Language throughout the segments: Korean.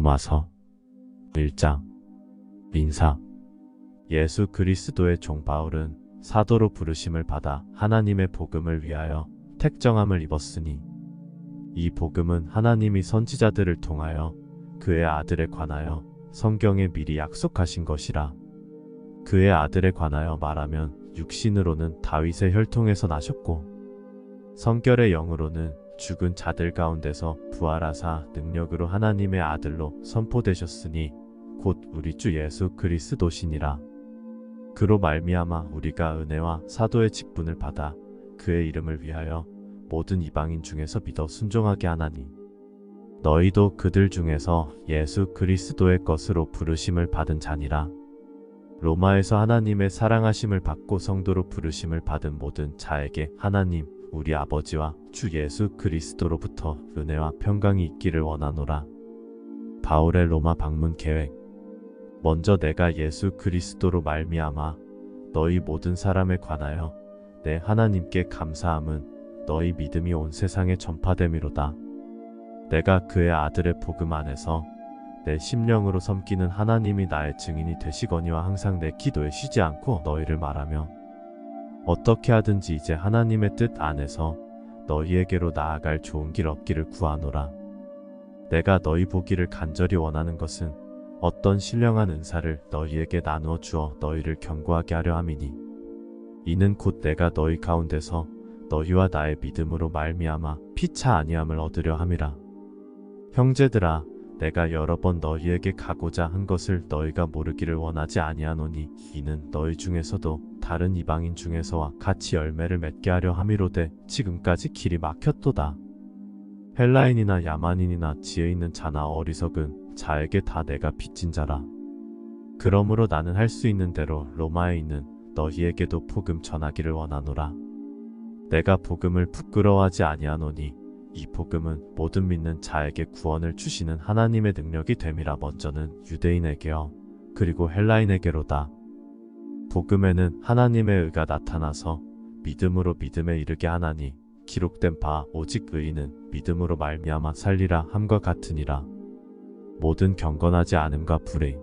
로마서 1장 인사. 예수 그리스도의 종 바울은 사도로 부르심을 받아 하나님의 복음을 위하여 택정함을 입었으니 이 복음은 하나님이 선지자들을 통하여 그의 아들에 관하여 성경에 미리 약속하신 것이라. 그의 아들에 관하여 말하면 육신으로는 다윗의 혈통에서 나셨고 성결의 영으로는 죽은 자들 가운데서 부활하사 능력으로 하나님의 아들로 선포되셨으니 곧 우리 주 예수 그리스도시니라. 그로 말미암아 우리가 은혜와 사도의 직분을 받아 그의 이름을 위하여 모든 이방인 중에서 믿어 순종하게 하나니 너희도 그들 중에서 예수 그리스도의 것으로 부르심을 받은 자니라. 로마에서 하나님의 사랑하심을 받고 성도로 부르심을 받은 모든 자에게 하나님 우리 아버지와 주 예수 그리스도로부터 은혜와 평강이 있기를 원하노라. 바울의 로마 방문 계획. 먼저 내가 예수 그리스도로 말미암아 너희 모든 사람에 관하여 내 하나님께 감사함은 너희 믿음이 온 세상에 전파됨이로다. 내가 그의 아들의 복음 안에서 내 심령으로 섬기는 하나님이 나의 증인이 되시거니와 항상 내 기도에 쉬지 않고 너희를 말하며 어떻게 하든지 이제 하나님의 뜻 안에서 너희에게로 나아갈 좋은 길 얻기를 구하노라. 내가 너희 보기를 간절히 원하는 것은 어떤 신령한 은사를 너희에게 나누어 주어 너희를 견고하게 하려 함이니 이는 곧 내가 너희 가운데서 너희와 나의 믿음으로 말미암아 피차 아니함을 얻으려 함이라. 형제들아, 내가 여러 번 너희에게 가고자 한 것을 너희가 모르기를 원하지 아니하노니 이는 너희 중에서도 다른 이방인 중에서와 같이 열매를 맺게 하려 함이로되 지금까지 길이 막혔도다. 헬라인이나 야만인이나 지혜 있는 자나 어리석은 자에게 다 내가 빚진 자라. 그러므로 나는 할 수 있는 대로 로마에 있는 너희에게도 복음 전하기를 원하노라. 내가 복음을 부끄러워하지 아니하노니 이 복음은 모든 믿는 자에게 구원을 주시는 하나님의 능력이 됨이라. 먼저는 유대인에게요 그리고 헬라인에게로다. 복음에는 하나님의 의가 나타나서 믿음으로 믿음에 이르게 하나니 기록된 바 오직 의인은 믿음으로 말미암아 살리라 함과 같으니라. 모든 경건하지 않음과 불의.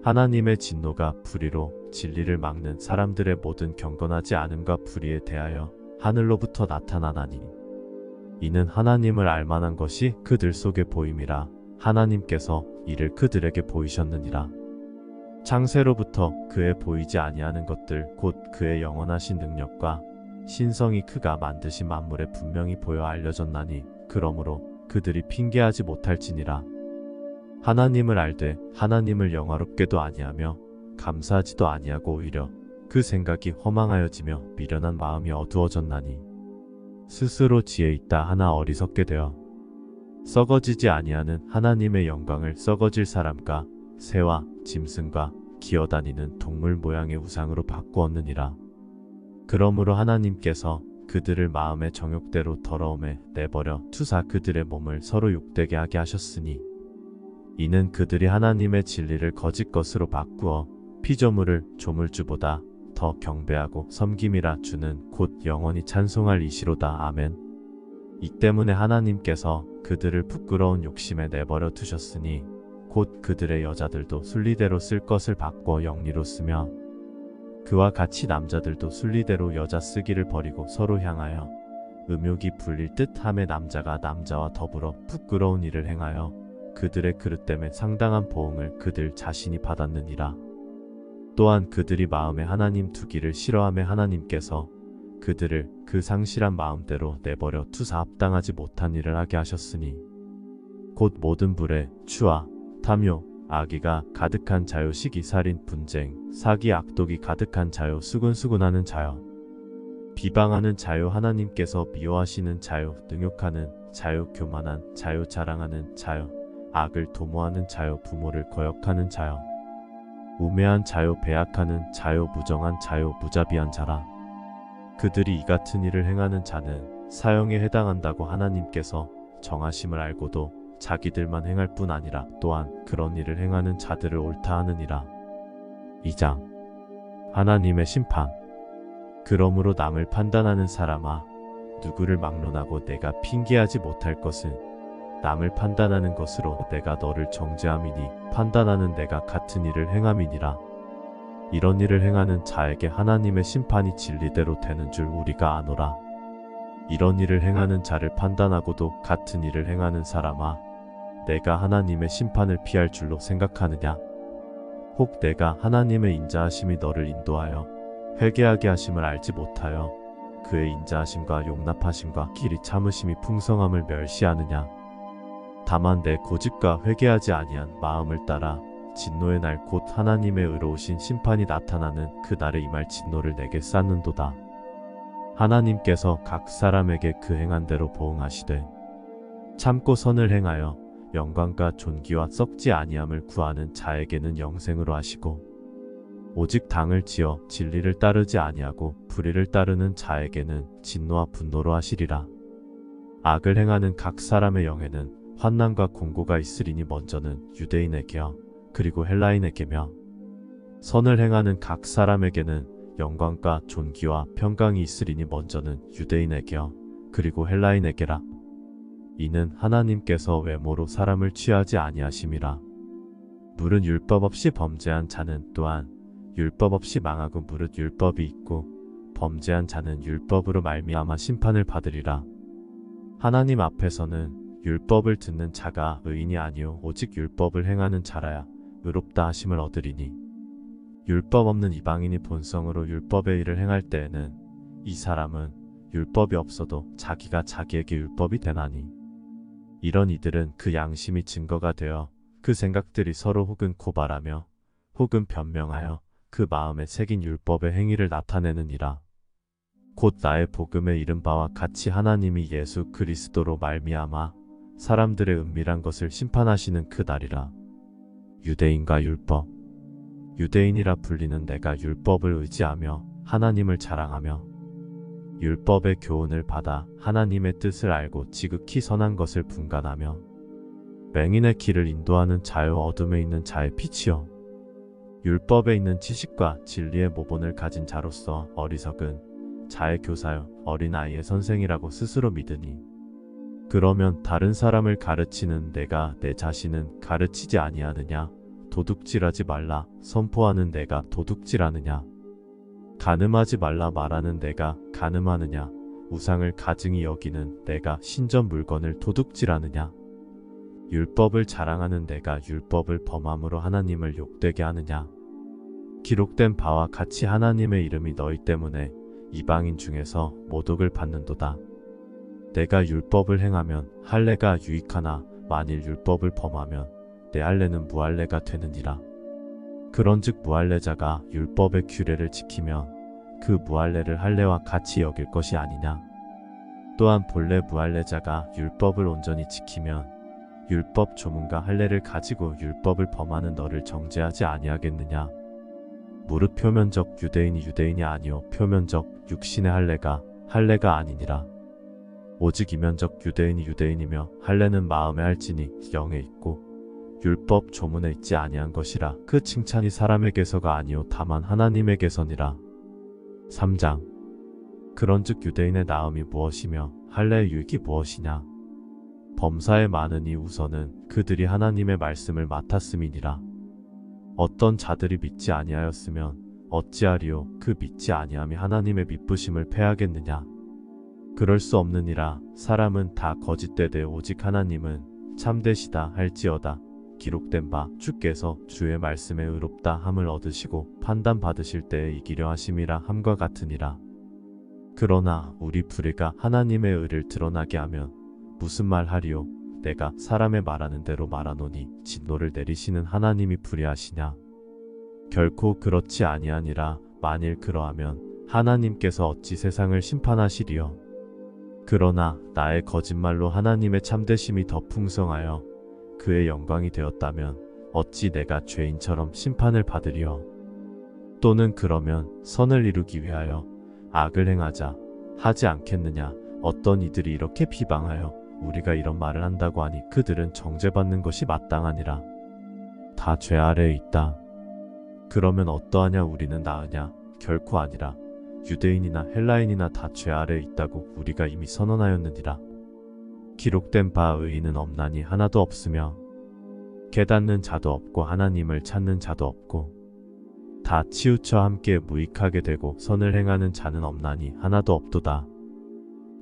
하나님의 진노가 불의로 진리를 막는 사람들의 모든 경건하지 않음과 불의에 대하여 하늘로부터 나타나나니 이는 하나님을 알만한 것이 그들 속에 보임이라. 하나님께서 이를 그들에게 보이셨느니라. 창세로부터 그의 보이지 아니하는 것들 곧 그의 영원하신 능력과 신성이 그가 만드신 만물에 분명히 보여 알려졌나니 그러므로 그들이 핑계하지 못할지니라. 하나님을 알되 하나님을 영화롭게도 아니하며 감사하지도 아니하고 오히려 그 생각이 허망하여지며 미련한 마음이 어두워졌나니 스스로 지혜 있다 하나 어리석게 되어 썩어지지 아니하는 하나님의 영광을 썩어질 사람과 새와 짐승과 기어다니는 동물 모양의 우상으로 바꾸었느니라. 그러므로 하나님께서 그들을 마음의 정욕대로 더러움에 내버려 투사 그들의 몸을 서로 욕되게 하게 하셨으니 이는 그들이 하나님의 진리를 거짓 것으로 바꾸어 피조물을 조물주보다 더 경배하고 섬김이라. 주는 곧 영원히 찬송할 이시로다. 아멘. 이 때문에 하나님께서 그들을 부끄러운 욕심에 내버려 두셨으니 곧 그들의 여자들도 순리대로 쓸 것을 바꿔 영리로 쓰며 그와 같이 남자들도 순리대로 여자 쓰기를 버리고 서로 향하여 음욕이 불릴 듯함에 남자가 남자와 더불어 부끄러운 일을 행하여 그들의 그릇됨에 상당한 보응을 그들 자신이 받았느니라. 또한 그들이 마음에 하나님 두기를 싫어하며 하나님께서 그들을 그 상실한 마음대로 내버려 투사 합당하지 못한 일을 하게 하셨으니 곧 모든 불에 추와 탐욕 악의가 가득한 자요 시기 살인 분쟁 사기 악독이 가득한 자요 수군수군하는 자요 비방하는 자요 하나님께서 미워하시는 자요 능욕하는 자요 교만한 자요 자랑하는 자요 악을 도모하는 자요 부모를 거역하는 자요 우매한 자요 배약하는 자요 무정한 자요 무자비한 자라. 그들이 이 같은 일을 행하는 자는 사형에 해당한다고 하나님께서 정하심을 알고도 자기들만 행할 뿐 아니라 또한 그런 일을 행하는 자들을 옳다 하느니라. 2장 하나님의 심판. 그러므로 남을 판단하는 사람아 누구를 막론하고 내가 핑계하지 못할 것은 남을 판단하는 것으로 내가 너를 정죄함이니 판단하는 내가 같은 일을 행함이니라. 이런 일을 행하는 자에게 하나님의 심판이 진리대로 되는 줄 우리가 아노라. 이런 일을 행하는 자를 판단하고도 같은 일을 행하는 사람아, 내가 하나님의 심판을 피할 줄로 생각하느냐? 혹 내가 하나님의 인자하심이 너를 인도하여 회개하게 하심을 알지 못하여 그의 인자하심과 용납하심과 길이 참으심이 풍성함을 멸시하느냐? 다만 내 고집과 회개하지 아니한 마음을 따라 진노의 날 곧 하나님의 의로우신 심판이 나타나는 그 날에 임할 진노를 내게 쌓는도다. 하나님께서 각 사람에게 그 행한 대로 보응하시되 참고 선을 행하여 영광과 존귀와 썩지 아니함을 구하는 자에게는 영생으로 하시고, 오직 당을 지어 진리를 따르지 아니하고 불의를 따르는 자에게는 진노와 분노로 하시리라. 악을 행하는 각 사람의 영에는 환난과 공고가 있으리니 먼저는 유대인에게요 그리고 헬라인에게며, 선을 행하는 각 사람에게는 영광과 존귀와 평강이 있으리니 먼저는 유대인에게요 그리고 헬라인에게라. 이는 하나님께서 외모로 사람을 취하지 아니하심이라. 무릇 율법 없이 범죄한 자는 또한 율법 없이 망하고 무릇 율법이 있고 범죄한 자는 율법으로 말미암아 심판을 받으리라. 하나님 앞에서는 율법을 듣는 자가 의인이 아니요 오직 율법을 행하는 자라야 의롭다 하심을 얻으리니, 율법 없는 이방인이 본성으로 율법의 일을 행할 때에는 이 사람은 율법이 없어도 자기가 자기에게 율법이 되나니, 이런 이들은 그 양심이 증거가 되어 그 생각들이 서로 혹은 고발하며 혹은 변명하여 그 마음에 새긴 율법의 행위를 나타내느니라. 곧 나의 복음에 이른 바와 같이 하나님이 예수 그리스도로 말미암아 사람들의 은밀한 것을 심판하시는 그 날이라. 유대인과 율법, 유대인이라 불리는 내가 율법을 의지하며 하나님을 자랑하며 율법의 교훈을 받아 하나님의 뜻을 알고 지극히 선한 것을 분간하며 맹인의 길을 인도하는 자요 어둠에 있는 자의 빛이요, 율법에 있는 지식과 진리의 모본을 가진 자로서 어리석은 자의 교사요 어린아이의 선생이라고 스스로 믿으니, 그러면 다른 사람을 가르치는 내가 내 자신은 가르치지 아니하느냐? 도둑질하지 말라 선포하는 내가 도둑질하느냐? 간음하지 말라 말하는 내가 간음하느냐? 우상을 가증히 여기는 내가 신전 물건을 도둑질하느냐? 율법을 자랑하는 내가 율법을 범함으로 하나님을 욕되게 하느냐? 기록된 바와 같이 하나님의 이름이 너희 때문에 이방인 중에서 모독을 받는도다. 내가 율법을 행하면 할례가 유익하나 만일 율법을 범하면 내 할례는 무할례가 되느니라. 그런즉 무할례자가 율법의 규례를 지키면 그 무할례를 할례와 같이 여길 것이 아니냐. 또한 본래 무할례자가 율법을 온전히 지키면 율법 조문과 할례를 가지고 율법을 범하는 너를 정죄하지 아니하겠느냐. 무릇 표면적 유대인이 유대인이 아니요 표면적 육신의 할례가 아니니라. 오직 이면적 유대인이 유대인이며 할례는 마음에 할지니 영에 있고 율법 조문에 있지 아니한 것이라. 그 칭찬이 사람에게서가 아니요 다만 하나님에게서니라. 3장. 그런즉 유대인의 나음이 무엇이며 할례의 유익이 무엇이냐? 범사에 많으니 우선은 그들이 하나님의 말씀을 맡았음이니라. 어떤 자들이 믿지 아니하였으면 어찌하리요? 그 믿지 아니함이 하나님의 미쁘심을 패하겠느냐? 그럴 수 없느니라. 사람은 다 거짓되되 오직 하나님은 참되시다 할지어다. 기록된 바 주께서 주의 말씀에 의롭다 함을 얻으시고 판단 받으실 때에 이기려 하심이라 함과 같으니라. 그러나 우리 불의가 하나님의 의를 드러나게 하면 무슨 말 하리요? 내가 사람의 말하는 대로 말하노니 진노를 내리시는 하나님이 불의하시냐? 결코 그렇지 아니하니라. 만일 그러하면 하나님께서 어찌 세상을 심판하시리요? 그러나 나의 거짓말로 하나님의 참되심이 더 풍성하여 그의 영광이 되었다면 어찌 내가 죄인처럼 심판을 받으리요? 또는 그러면 선을 이루기 위하여 악을 행하자 하지 않겠느냐? 어떤 이들이 이렇게 비방하여 우리가 이런 말을 한다고 하니 그들은 정죄받는 것이 마땅하니라. 다 죄 아래에 있다. 그러면 어떠하냐? 우리는 나으냐? 결코 아니라. 유대인이나 헬라인이나 다 죄 아래에 있다고 우리가 이미 선언하였느니라. 기록된 바 의인은 없나니 하나도 없으며 깨닫는 자도 없고 하나님을 찾는 자도 없고 다 치우쳐 함께 무익하게 되고 선을 행하는 자는 없나니 하나도 없도다.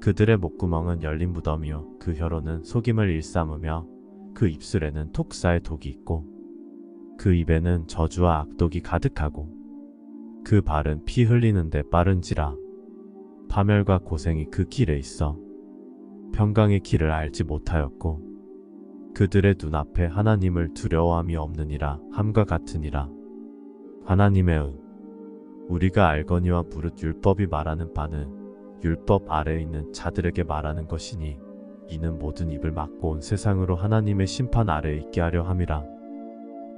그들의 목구멍은 열린 무덤이요 그 혀로는 속임을 일삼으며 그 입술에는 독사의 독이 있고 그 입에는 저주와 악독이 가득하고 그 발은 피 흘리는데 빠른지라. 파멸과 고생이 그 길에 있어 평강의 길을 알지 못하였고 그들의 눈앞에 하나님을 두려워함이 없느니라 함과 같으니라. 하나님의 은 우리가 알거니와 무릇 율법이 말하는 바는 율법 아래에 있는 자들에게 말하는 것이니 이는 모든 입을 막고 온 세상으로 하나님의 심판 아래에 있게 하려 함이라.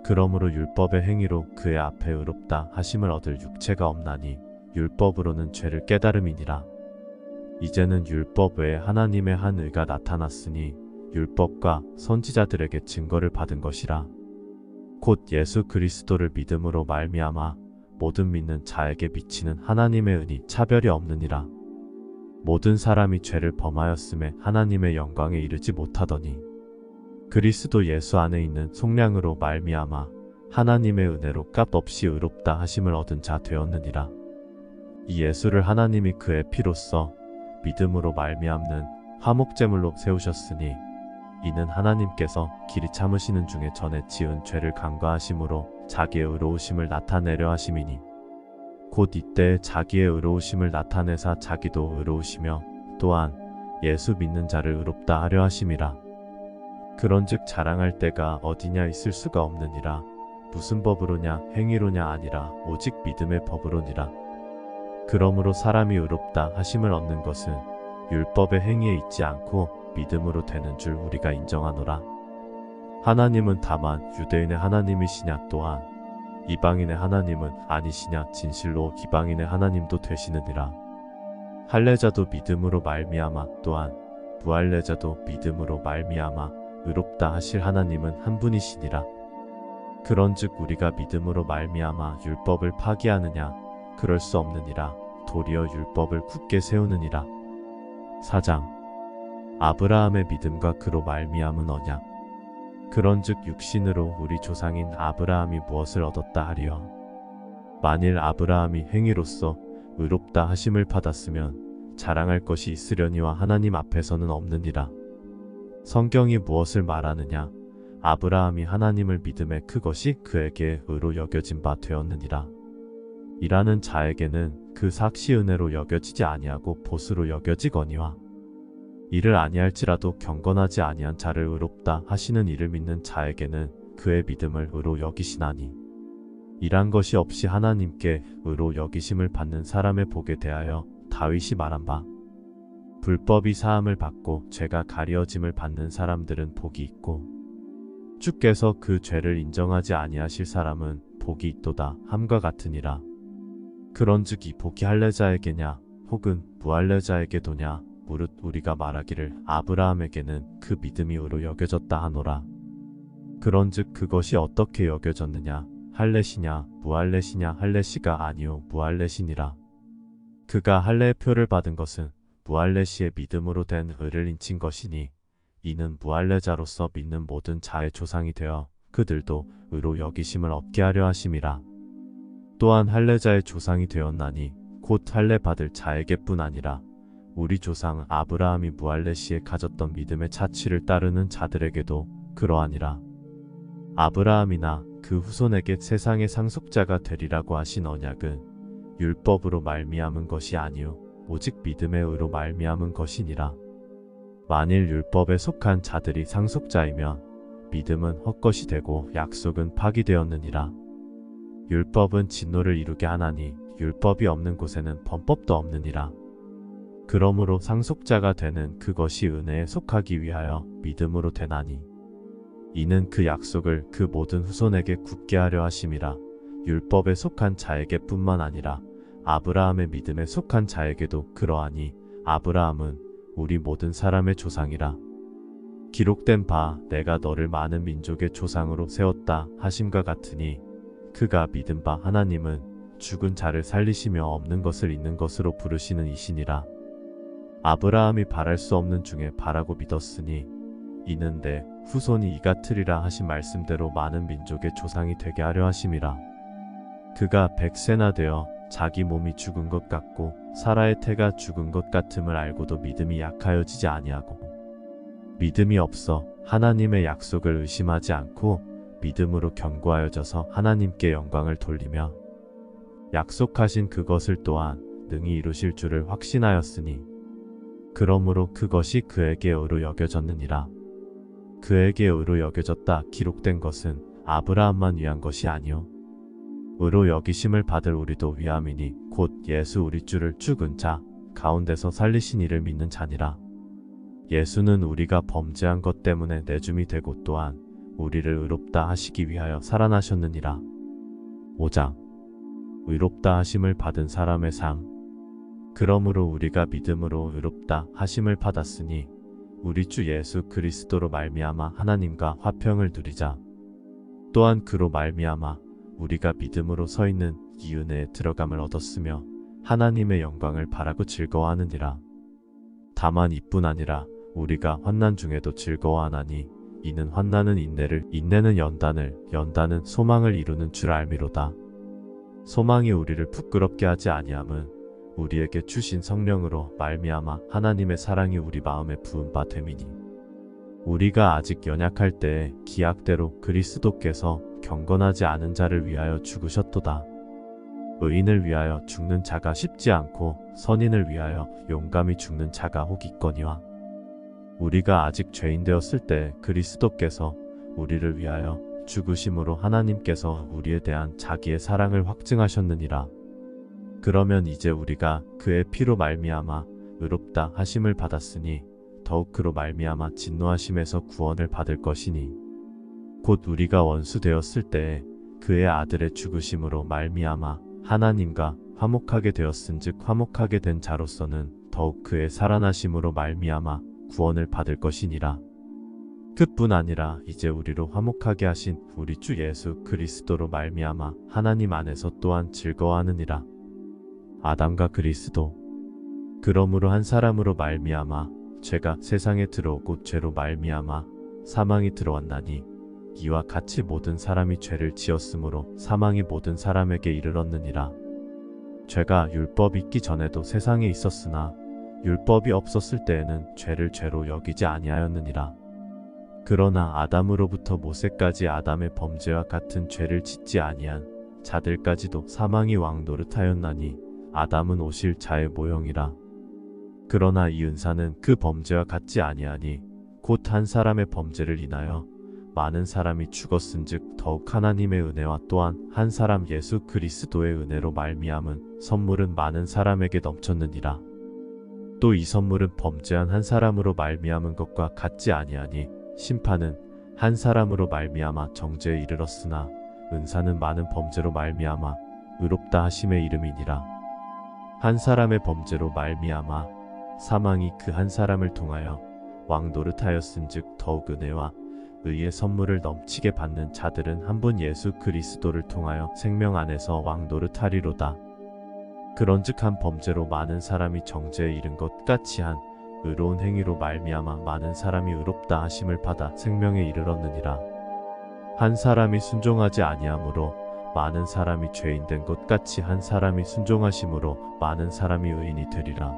그러므로 율법의 행위로 그의 앞에 의롭다 하심을 얻을 육체가 없나니 율법으로는 죄를 깨달음이니라. 이제는 율법 외에 하나님의 한 의가 나타났으니 율법과 선지자들에게 증거를 받은 것이라. 곧 예수 그리스도를 믿음으로 말미암아 모든 믿는 자에게 미치는 하나님의 은이 차별이 없느니라. 모든 사람이 죄를 범하였음에 하나님의 영광에 이르지 못하더니 그리스도 예수 안에 있는 속량으로 말미암아 하나님의 은혜로 값없이 의롭다 하심을 얻은 자 되었느니라. 이 예수를 하나님이 그의 피로써 믿음으로 말미암는 화목제물로 세우셨으니 이는 하나님께서 길이 참으시는 중에 전에 지은 죄를 간과하심으로 자기의 의로우심을 나타내려 하심이니 곧 이때에 자기의 의로우심을 나타내사 자기도 의로우시며 또한 예수 믿는 자를 의롭다 하려 하심이라. 그런즉 자랑할 때가 어디냐 있을 수가 없느니라. 무슨 법으로냐 행위로냐 아니라 오직 믿음의 법으로니라. 그러므로 사람이 의롭다 하심을 얻는 것은 율법의 행위에 있지 않고 믿음으로 되는 줄 우리가 인정하노라. 하나님은 다만 유대인의 하나님이시냐 또한 이방인의 하나님은 아니시냐 진실로 이방인의 하나님도 되시느니라. 할례자도 믿음으로 말미암아 또한 무할례자도 믿음으로 말미암아 의롭다 하실 하나님은 한 분이시니라. 그런즉 우리가 믿음으로 말미암아 율법을 파기하느냐 그럴 수 없느니라. 도리어 율법을 굳게 세우느니라. 4장 아브라함의 믿음과 그로 말미암은 언약. 그런즉 육신으로 우리 조상인 아브라함이 무엇을 얻었다 하리요. 만일 아브라함이 행위로서 의롭다 하심을 받았으면 자랑할 것이 있으려니와 하나님 앞에서는 없느니라. 성경이 무엇을 말하느냐. 아브라함이 하나님을 믿음에 그것이 그에게 의로 여겨진 바 되었느니라. 이라는 자에게는 그 삭시 은혜로 여겨지지 아니하고 보수로 여겨지거니와 이를 아니할지라도 경건하지 아니한 자를 의롭다 하시는 이를 믿는 자에게는 그의 믿음을 의로 여기시나니 이란 것이 없이 하나님께 의로 여기심을 받는 사람의 복에 대하여 다윗이 말한 바 불법이 사함을 받고 죄가 가리어짐을 받는 사람들은 복이 있고 주께서 그 죄를 인정하지 아니하실 사람은 복이 있도다 함과 같으니라. 그런즉 이 복이 할례자에게냐 혹은 무할례자에게도냐 무릇 우리가 말하기를 아브라함에게는 그 믿음이 의로 여겨졌다 하노라. 그런즉 그것이 어떻게 여겨졌느냐 할례시냐 무할례시냐 할례시가 아니요 무할례시니라. 그가 할례의 표를 받은 것은 무할례시의 믿음으로 된 의를 인친 것이니 이는 무할례자로서 믿는 모든 자의 조상이 되어 그들도 의로 여기심을 얻게 하려 하심이라. 또한 할례자의 조상이 되었나니 곧 할례 받을 자에게뿐 아니라 우리 조상 아브라함이 무할례시에 가졌던 믿음의 차취를 따르는 자들에게도 그러하니라. 아브라함이나 그 후손에게 세상의 상속자가 되리라고 하신 언약은 율법으로 말미암은 것이 아니요 오직 믿음의 의로 말미암은 것이니라. 만일 율법에 속한 자들이 상속자이면 믿음은 헛것이 되고 약속은 파기되었느니라. 율법은 진노를 이루게 하나니 율법이 없는 곳에는 범법도 없느니라. 그러므로 상속자가 되는 그것이 은혜에 속하기 위하여 믿음으로 되나니 이는 그 약속을 그 모든 후손에게 굳게 하려 하심이라. 율법에 속한 자에게 뿐만 아니라 아브라함의 믿음에 속한 자에게도 그러하니 아브라함은 우리 모든 사람의 조상이라. 기록된 바 내가 너를 많은 민족의 조상으로 세웠다 하심과 같으니 그가 믿은 바 하나님은 죽은 자를 살리시며 없는 것을 있는 것으로 부르시는 이시니라. 아브라함이 바랄 수 없는 중에 바라고 믿었으니 이는 내 후손이 이같으리라 하신 말씀대로 많은 민족의 조상이 되게 하려 하심이라. 그가 100세나 되어 자기 몸이 죽은 것 같고 사라의 태가 죽은 것 같음을 알고도 믿음이 약하여지지 아니하고 믿음이 없어 하나님의 약속을 의심하지 않고 믿음으로 견고하여져서 하나님께 영광을 돌리며 약속하신 그것을 또한 능히 이루실 줄을 확신하였으니 그러므로 그것이 그에게 의로 여겨졌느니라. 그에게 의로 여겨졌다 기록된 것은 아브라함만 위한 것이 아니요 의로 여기심을 받을 우리도 위함이니 곧 예수 우리 주를 죽은 자 가운데서 살리신 이를 믿는 자니라. 예수는 우리가 범죄한 것 때문에 내줌이 되고 또한 우리를 의롭다 하시기 위하여 살아나셨느니라. 5장 의롭다 하심을 받은 사람의 상. 그러므로 우리가 믿음으로 의롭다 하심을 받았으니 우리 주 예수 그리스도로 말미암아 하나님과 화평을 누리자. 또한 그로 말미암아 우리가 믿음으로 서 있는 이 은혜에 들어감을 얻었으며 하나님의 영광을 바라고 즐거워하느니라. 다만 이뿐 아니라 우리가 환난 중에도 즐거워하나니 이는 환난은 인내를, 인내는 연단을, 연단은 소망을 이루는 줄 알미로다. 소망이 우리를 부끄럽게 하지 아니함은 우리에게 주신 성령으로 말미암아 하나님의 사랑이 우리 마음에 부은 바 됨이니 우리가 아직 연약할 때에 기약대로 그리스도께서 경건하지 않은 자를 위하여 죽으셨도다. 의인을 위하여 죽는 자가 쉽지 않고 선인을 위하여 용감히 죽는 자가 혹 있거니와 우리가 아직 죄인 되었을 때 그리스도께서 우리를 위하여 죽으심으로 하나님께서 우리에 대한 자기의 사랑을 확증하셨느니라. 그러면 이제 우리가 그의 피로 말미암아 의롭다 하심을 받았으니 더욱 그로 말미암아 진노하심에서 구원을 받을 것이니 곧 우리가 원수 되었을 때에 그의 아들의 죽으심으로 말미암아 하나님과 화목하게 되었은즉 화목하게 된 자로서는 더욱 그의 살아나심으로 말미암아 구원을 받을 것이니라. 그뿐 아니라 이제 우리로 화목하게 하신 우리 주 예수 그리스도로 말미암아 하나님 안에서 또한 즐거워하느니라. 아담과 그리스도. 그러므로 한 사람으로 말미암아 죄가 세상에 들어오고 죄로 말미암아 사망이 들어왔나니 이와 같이 모든 사람이 죄를 지었으므로 사망이 모든 사람에게 이르렀느니라. 죄가 율법이 있기 전에도 세상에 있었으나 율법이 없었을 때에는 죄를 죄로 여기지 아니하였느니라. 그러나 아담으로부터 모세까지 아담의 범죄와 같은 죄를 짓지 아니한 자들까지도 사망이 왕노릇하였나니 아담은 오실 자의 모형이라. 그러나 이 은사는 그 범죄와 같지 아니하니 곧 한 사람의 범죄를 인하여 많은 사람이 죽었은즉 더욱 하나님의 은혜와 또한 한 사람 예수 그리스도의 은혜로 말미암은 선물은 많은 사람에게 넘쳤느니라. 또 이 선물은 범죄한 한 사람으로 말미암은 것과 같지 아니하니 심판은 한 사람으로 말미암아 정죄에 이르렀으나 은사는 많은 범죄로 말미암아 의롭다 하심의 이름이니라. 한 사람의 범죄로 말미암아 사망이 그 한 사람을 통하여 왕노릇하였은즉 더욱 은혜와 의의 선물을 넘치게 받는 자들은 한 분 예수 그리스도를 통하여 생명 안에서 왕노릇하리로다. 그런즉 한 범죄로 많은 사람이 정죄에 이른 것 같이 한 의로운 행위로 말미암아 많은 사람이 의롭다 하심을 받아 생명에 이르렀느니라. 한 사람이 순종하지 아니하므로 많은 사람이 죄인 된 것 같이 한 사람이 순종하심으로 많은 사람이 의인이 되리라.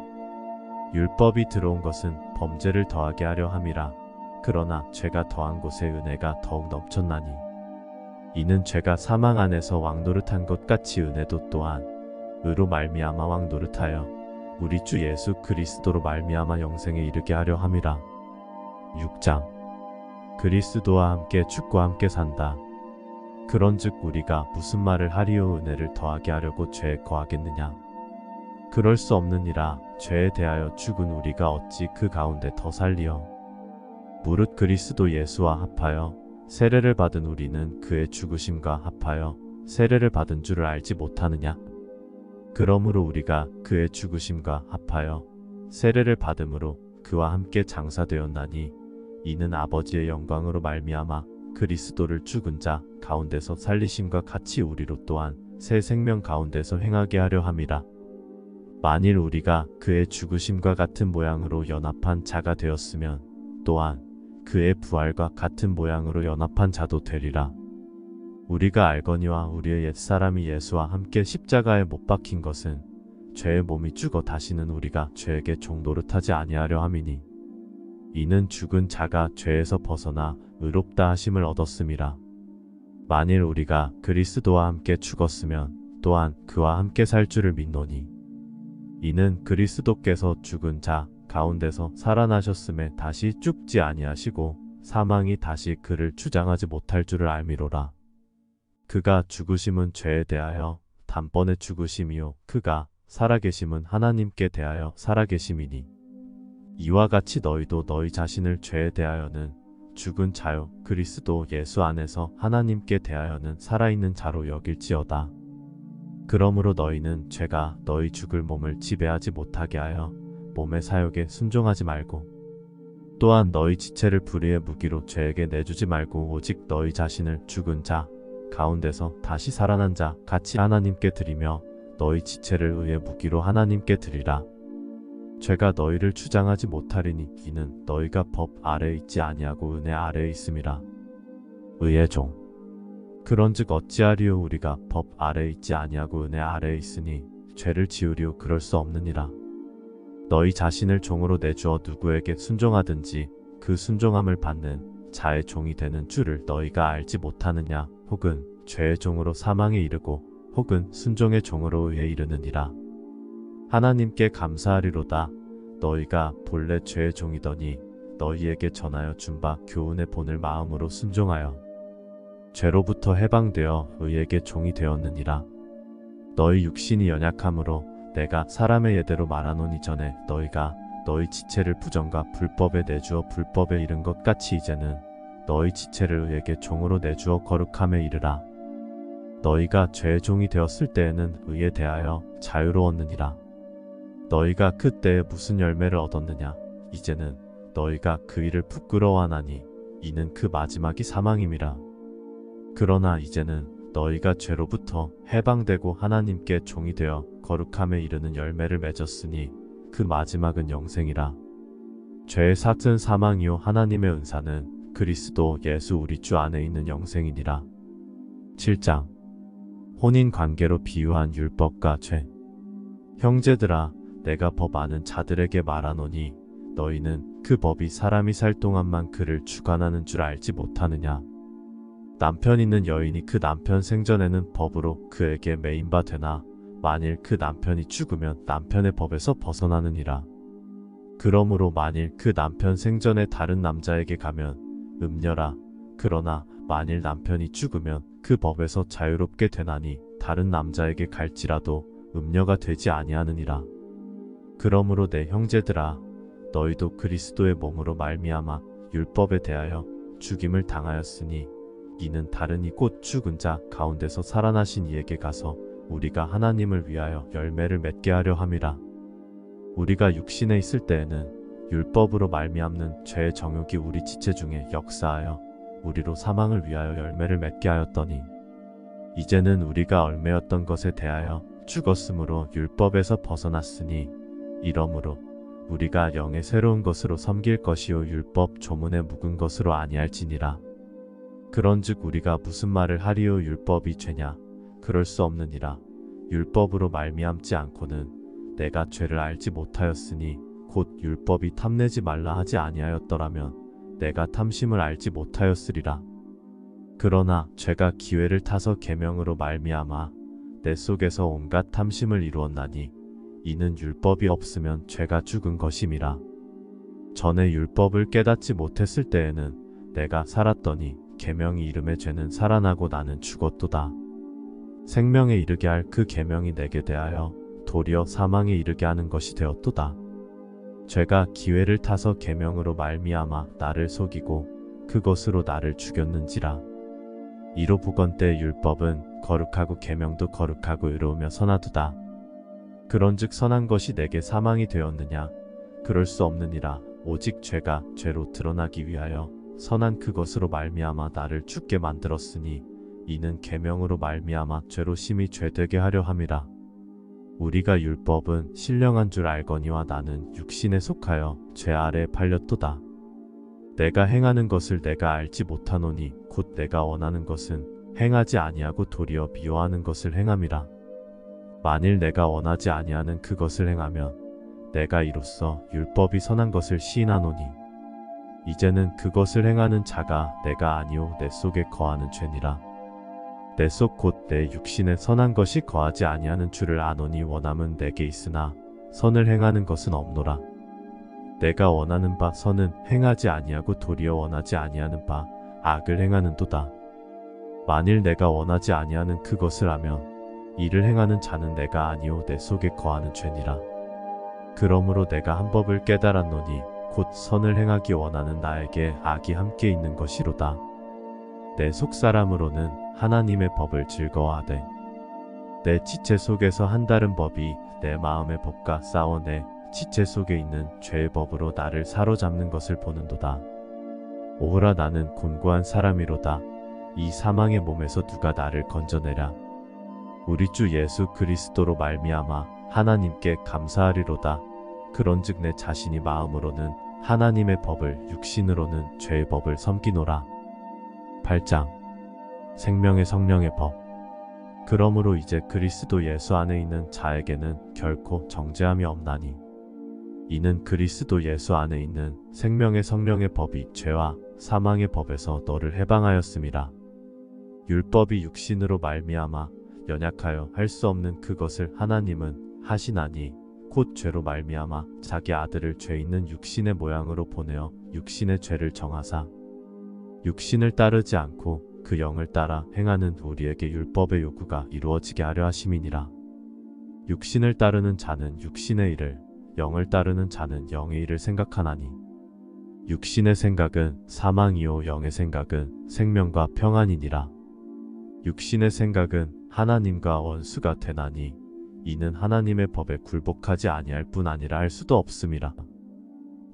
율법이 들어온 것은 범죄를 더하게 하려 함이라. 그러나 죄가 더한 곳에 은혜가 더욱 넘쳤나니 이는 죄가 사망 안에서 왕노릇한 것 같이 은혜도 또한 의로 말미암아 왕노릇하여 우리 주 예수 그리스도로 말미암아 영생에 이르게 하려 함이라. 6장 그리스도와 함께 죽고 함께 산다. 그런즉 우리가 무슨 말을 하리요? 은혜를 더하게 하려고 죄에 거하겠느냐? 그럴 수 없느니라. 죄에 대하여 죽은 우리가 어찌 그 가운데 더 살리요? 무릇 그리스도 예수와 합하여 세례를 받은 우리는 그의 죽으심과 합하여 세례를 받은 줄을 알지 못하느냐? 그러므로 우리가 그의 죽으심과 합하여 세례를 받음으로 그와 함께 장사되었나니 이는 아버지의 영광으로 말미암아 그리스도를 죽은 자 가운데서 살리심과 같이 우리로 또한 새 생명 가운데서 행하게 하려 함이라. 만일 우리가 그의 죽으심과 같은 모양으로 연합한 자가 되었으면 또한 그의 부활과 같은 모양으로 연합한 자도 되리라. 우리가 알거니와 우리의 옛사람이 예수와 함께 십자가에 못 박힌 것은 죄의 몸이 죽어 다시는 우리가 죄에게 종노릇하지 아니하려 함이니 이는 죽은 자가 죄에서 벗어나 의롭다 하심을 얻었음이라. 만일 우리가 그리스도와 함께 죽었으면 또한 그와 함께 살 줄을 믿노니 이는 그리스도께서 죽은 자 가운데서 살아나셨음에 다시 죽지 아니하시고 사망이 다시 그를 주장하지 못할 줄을 알미로라. 그가 죽으심은 죄에 대하여 단번에 죽으심이요 그가 살아계심은 하나님께 대하여 살아계심이니 이와 같이 너희도 너희 자신을 죄에 대하여는 죽은 자요 그리스도 예수 안에서 하나님께 대하여는 살아있는 자로 여길지어다. 그러므로 너희는 죄가 너희 죽을 몸을 지배하지 못하게 하여 몸의 사욕에 순종하지 말고 또한 너희 지체를 불의의 무기로 죄에게 내주지 말고 오직 너희 자신을 죽은 자 가운데서 다시 살아난 자 같이 하나님께 드리며 너희 지체를 의의 무기로 하나님께 드리라. 죄가 너희를 주장하지 못하리니 이는 너희가 법 아래에 있지 아니하고 은혜 아래에 있음이라. 의의 종 그런즉 어찌하리요 우리가 법 아래에 있지 아니하고 은혜 아래에 있으니 죄를 지으리요 그럴 수 없느니라. 너희 자신을 종으로 내주어 누구에게 순종하든지 그 순종함을 받는 자의 종이 되는 줄을 너희가 알지 못하느냐. 혹은 죄의 종으로 사망에 이르고 혹은 순종의 종으로 의에 이르느니라. 하나님께 감사하리로다. 너희가 본래 죄의 종이더니 너희에게 전하여 준 바 교훈의 본을 마음으로 순종하여 죄로부터 해방되어 의에게 종이 되었느니라. 너희 육신이 연약함으로 내가 사람의 예대로 말하노니 전에 너희가 너희 지체를 부정과 불법에 내주어 불법에 이른 것 같이 이제는 너희 지체를 의에게 종으로 내주어 거룩함에 이르라. 너희가 죄의 종이 되었을 때에는 의에 대하여 자유로웠느니라. 너희가 그때에 무슨 열매를 얻었느냐. 이제는 너희가 그 일을 부끄러워하나니 이는 그 마지막이 사망임이라. 그러나 이제는 너희가 죄로부터 해방되고 하나님께 종이 되어 거룩함에 이르는 열매를 맺었으니 그 마지막은 영생이라. 죄의 삭은 사망이요 하나님의 은사는 그리스도 예수 우리 주 안에 있는 영생이니라. 7장 혼인관계로 비유한 율법과 죄. 형제들아 내가 법 아는 자들에게 말하노니 너희는 그 법이 사람이 살 동안만 그를 주관하는 줄 알지 못하느냐. 남편 있는 여인이 그 남편 생전에는 법으로 그에게 매인 바 되나 만일 그 남편이 죽으면 남편의 법에서 벗어나느니라. 그러므로 만일 그 남편 생전에 다른 남자에게 가면 음녀라. 그러나 만일 남편이 죽으면 그 법에서 자유롭게 되나니 다른 남자에게 갈지라도 음녀가 되지 아니하느니라. 그러므로 내 형제들아 너희도 그리스도의 몸으로 말미암아 율법에 대하여 죽임을 당하였으니 이는 다른 이 곧 죽은 자 가운데서 살아나신 이에게 가서 우리가 하나님을 위하여 열매를 맺게 하려 함이라. 우리가 육신에 있을 때에는 율법으로 말미암는 죄의 정욕이 우리 지체 중에 역사하여 우리로 사망을 위하여 열매를 맺게 하였더니 이제는 우리가 얽매였던 것에 대하여 죽었으므로 율법에서 벗어났으니 이러므로 우리가 영의 새로운 것으로 섬길 것이요 율법 조문에 묵은 것으로 아니할지니라. 그런즉 우리가 무슨 말을 하리요 율법이 죄냐. 그럴 수 없느니라. 율법으로 말미암지 않고는 내가 죄를 알지 못하였으니 곧 율법이 탐내지 말라 하지 아니하였더라면 내가 탐심을 알지 못하였으리라. 그러나 죄가 기회를 타서 계명으로 말미암아 내 속에서 온갖 탐심을 이루었나니 이는 율법이 없으면 죄가 죽은 것임이라. 전에 율법을 깨닫지 못했을 때에는 내가 살았더니 계명이 이름의 죄는 살아나고 나는 죽었도다. 생명에 이르게 할 그 계명이 내게 대하여 도리어 사망에 이르게 하는 것이 되었도다. 죄가 기회를 타서 계명으로 말미암아 나를 속이고 그것으로 나를 죽였는지라. 이로 보건대 율법은 거룩하고 계명도 거룩하고 의로우며 선하도다. 그런즉 선한 것이 내게 사망이 되었느냐. 그럴 수 없느니라. 오직 죄가 죄로 드러나기 위하여 선한 그것으로 말미암아 나를 죽게 만들었으니 이는 계명으로 말미암아 죄로 심히 죄되게 하려 함이라. 우리가 율법은 신령한 줄 알거니와 나는 육신에 속하여 죄 아래 팔렸도다. 내가 행하는 것을 내가 알지 못하노니 곧 내가 원하는 것은 행하지 아니하고 도리어 미워하는 것을 행함이라. 만일 내가 원하지 아니하는 그것을 행하면 내가 이로써 율법이 선한 것을 시인하노니 이제는 그것을 행하는 자가 내가 아니오 내 속에 거하는 죄니라. 내 속 곧 내 육신에 선한 것이 거하지 아니하는 줄을 아노니 원함은 내게 있으나 선을 행하는 것은 없노라. 내가 원하는 바 선은 행하지 아니하고 도리어 원하지 아니하는 바 악을 행하는도다. 만일 내가 원하지 아니하는 그것을 하면 이를 행하는 자는 내가 아니오 내 속에 거하는 죄니라. 그러므로 내가 한 법을 깨달았노니 곧 선을 행하기 원하는 나에게 악이 함께 있는 것이로다. 내 속사람으로는 하나님의 법을 즐거워하되 내 지체 속에서 한 다른 법이 내 마음의 법과 싸워 내 지체 속에 있는 죄의 법으로 나를 사로잡는 것을 보는도다. 오호라 나는 곤고한 사람이로다. 이 사망의 몸에서 누가 나를 건져내랴. 우리 주 예수 그리스도로 말미암아 하나님께 감사하리로다. 그런즉 내 자신이 마음으로는 하나님의 법을 육신으로는 죄의 법을 섬기노라. 8장 생명의 성령의 법. 그러므로 이제 그리스도 예수 안에 있는 자에게는 결코 정죄함이 없나니 이는 그리스도 예수 안에 있는 생명의 성령의 법이 죄와 사망의 법에서 너를 해방하였음이라. 율법이 육신으로 말미암아 연약하여 할 수 없는 그것을 하나님은 하시나니 곧 죄로 말미암아 자기 아들을 죄 있는 육신의 모양으로 보내어 육신의 죄를 정하사 육신을 따르지 않고 그 영을 따라 행하는 우리에게 율법의 요구가 이루어지게 하려 하심이니라. 육신을 따르는 자는 육신의 일을, 영을 따르는 자는 영의 일을 생각하나니 육신의 생각은 사망이요 영의 생각은 생명과 평안이니라. 육신의 생각은 하나님과 원수가 되나니 이는 하나님의 법에 굴복하지 아니할 뿐 아니라 할 수도 없음이라.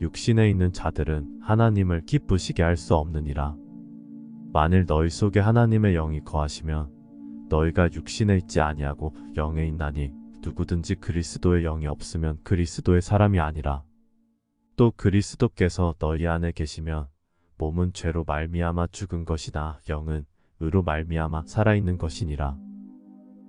육신에 있는 자들은 하나님을 기쁘시게 할 수 없느니라. 만일 너희 속에 하나님의 영이 거하시면 너희가 육신에 있지 아니하고 영에 있나니 누구든지 그리스도의 영이 없으면 그리스도의 사람이 아니라. 또 그리스도께서 너희 안에 계시면 몸은 죄로 말미암아 죽은 것이나 영은 의로 말미암아 살아있는 것이니라.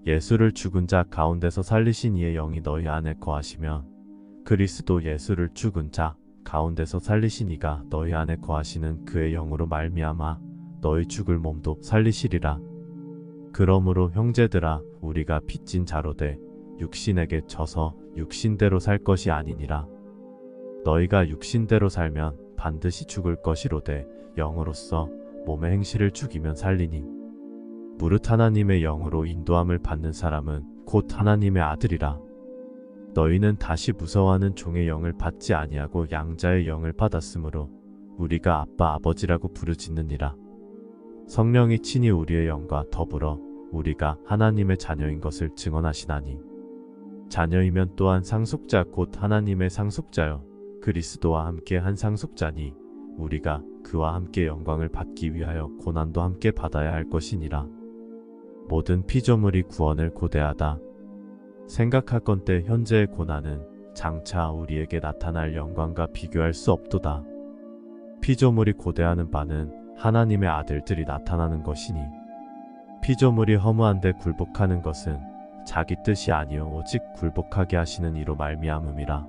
예수를 죽은 자 가운데서 살리신 이의 영이 너희 안에 거하시면 그리스도 예수를 죽은 자 가운데서 살리신 이가 너희 안에 거하시는 그의 영으로 말미암아 너희 죽을 몸도 살리시리라. 그러므로 형제들아 우리가 빚진 자로 돼 육신에게 져서 육신대로 살 것이 아니니라. 너희가 육신대로 살면 반드시 죽을 것이로되 영으로서 몸의 행실을 죽이면 살리니 무릇 하나님의 영으로 인도함을 받는 사람은 곧 하나님의 아들이라. 너희는 다시 무서워하는 종의 영을 받지 아니하고 양자의 영을 받았으므로 우리가 아빠 아버지라고 부르짖느니라. 성령이 친히 우리의 영과 더불어 우리가 하나님의 자녀인 것을 증언하시나니 자녀이면 또한 상속자 곧 하나님의 상속자여 그리스도와 함께 한 상속자니 우리가 그와 함께 영광을 받기 위하여 고난도 함께 받아야 할 것이니라. 모든 피조물이 구원을 고대하다. 생각하건대 현재의 고난은 장차 우리에게 나타날 영광과 비교할 수 없도다. 피조물이 고대하는 바는 하나님의 아들들이 나타나는 것이니 피조물이 허무한데 굴복하는 것은 자기 뜻이 아니요 오직 굴복하게 하시는 이로 말미암음이라.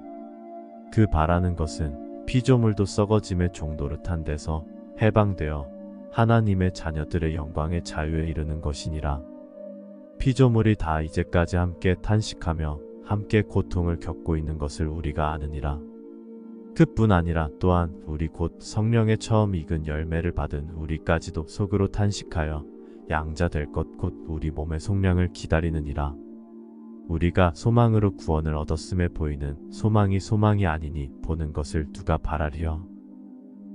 그 바라는 것은 피조물도 썩어짐의 종노릇한 데서 해방되어 하나님의 자녀들의 영광의 자유에 이르는 것이니라. 피조물이 다 이제까지 함께 탄식하며 함께 고통을 겪고 있는 것을 우리가 아느니라. 그뿐 아니라 또한 우리 곧 성령의 처음 익은 열매를 받은 우리까지도 속으로 탄식하여 양자 될 것 곧 우리 몸의 속량을 기다리느니라. 우리가 소망으로 구원을 얻었음에 보이는 소망이 소망이 아니니 보는 것을 누가 바라리요.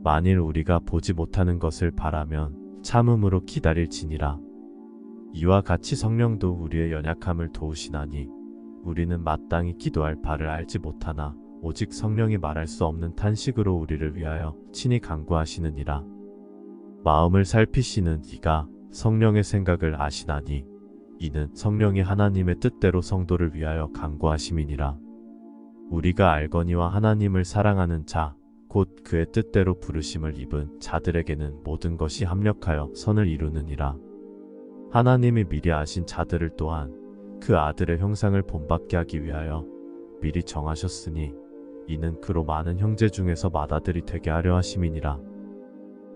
만일 우리가 보지 못하는 것을 바라면 참음으로 기다릴지니라. 이와 같이 성령도 우리의 연약함을 도우시나니 우리는 마땅히 기도할 바를 알지 못하나 오직 성령이 말할 수 없는 탄식으로 우리를 위하여 친히 간구하시느니라. 마음을 살피시는 이가 성령의 생각을 아시나니 이는 성령이 하나님의 뜻대로 성도를 위하여 간구하심이니라. 우리가 알거니와 하나님을 사랑하는 자 곧 그의 뜻대로 부르심을 입은 자들에게는 모든 것이 합력하여 선을 이루느니라. 하나님이 미리 아신 자들을 또한 그 아들의 형상을 본받게 하기 위하여 미리 정하셨으니 이는 그로 많은 형제 중에서 맏아들이 되게 하려 하심이니라.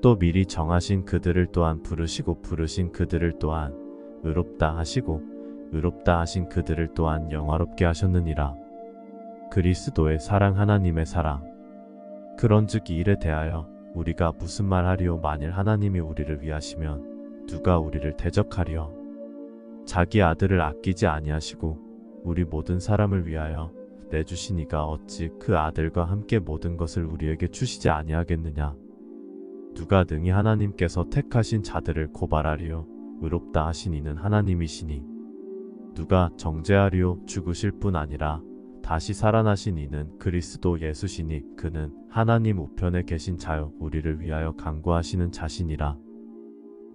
또 미리 정하신 그들을 또한 부르시고 부르신 그들을 또한 의롭다 하시고 의롭다 하신 그들을 또한 영화롭게 하셨느니라. 그리스도의 사랑 하나님의 사랑. 그런즉 이 일에 대하여 우리가 무슨 말하리요? 만일 하나님이 우리를 위하시면 누가 우리를 대적하리요? 자기 아들을 아끼지 아니하시고 우리 모든 사람을 위하여 내주시니가 어찌 그 아들과 함께 모든 것을 우리에게 주시지 아니하겠느냐? 누가 능히 하나님께서 택하신 자들을 고발하리요? 의롭다 하신 이는 하나님이시니 누가 정죄하리요? 죽으실 뿐 아니라 다시 살아나신 이는 그리스도 예수시니 그는 하나님 우편에 계신 자요 우리를 위하여 간구하시는 자시니라.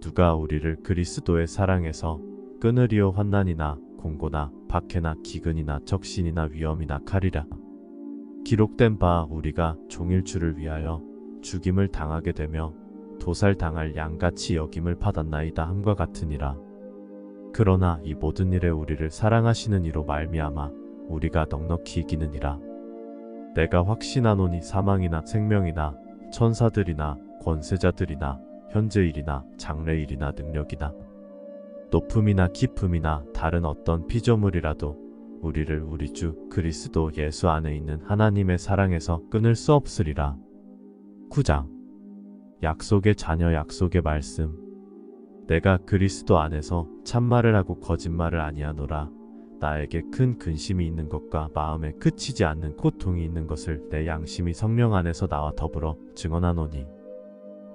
누가 우리를 그리스도의 사랑에서 끊으리요? 환난이나 공고나 박해나 기근이나 적신이나 위험이나 칼이라. 기록된 바 우리가 종일주를 위하여 죽임을 당하게 되며 도살당할 양같이 여김을 받았나이다 함과 같으니라. 그러나 이 모든 일에 우리를 사랑하시는 이로 말미암아 우리가 넉넉히 이기느니라. 내가 확신하노니 사망이나 생명이나 천사들이나 권세자들이나 현재일이나 장래일이나 능력이나 높음이나 깊음이나 다른 어떤 피조물이라도 우리를 우리 주 그리스도 예수 안에 있는 하나님의 사랑에서 끊을 수 없으리라. 9장 약속의 자녀 약속의 말씀. 내가 그리스도 안에서 참말을 하고 거짓말을 아니하노라. 나에게 큰 근심이 있는 것과 마음에 그치지 않는 고통이 있는 것을 내 양심이 성령 안에서 나와 더불어 증언하노니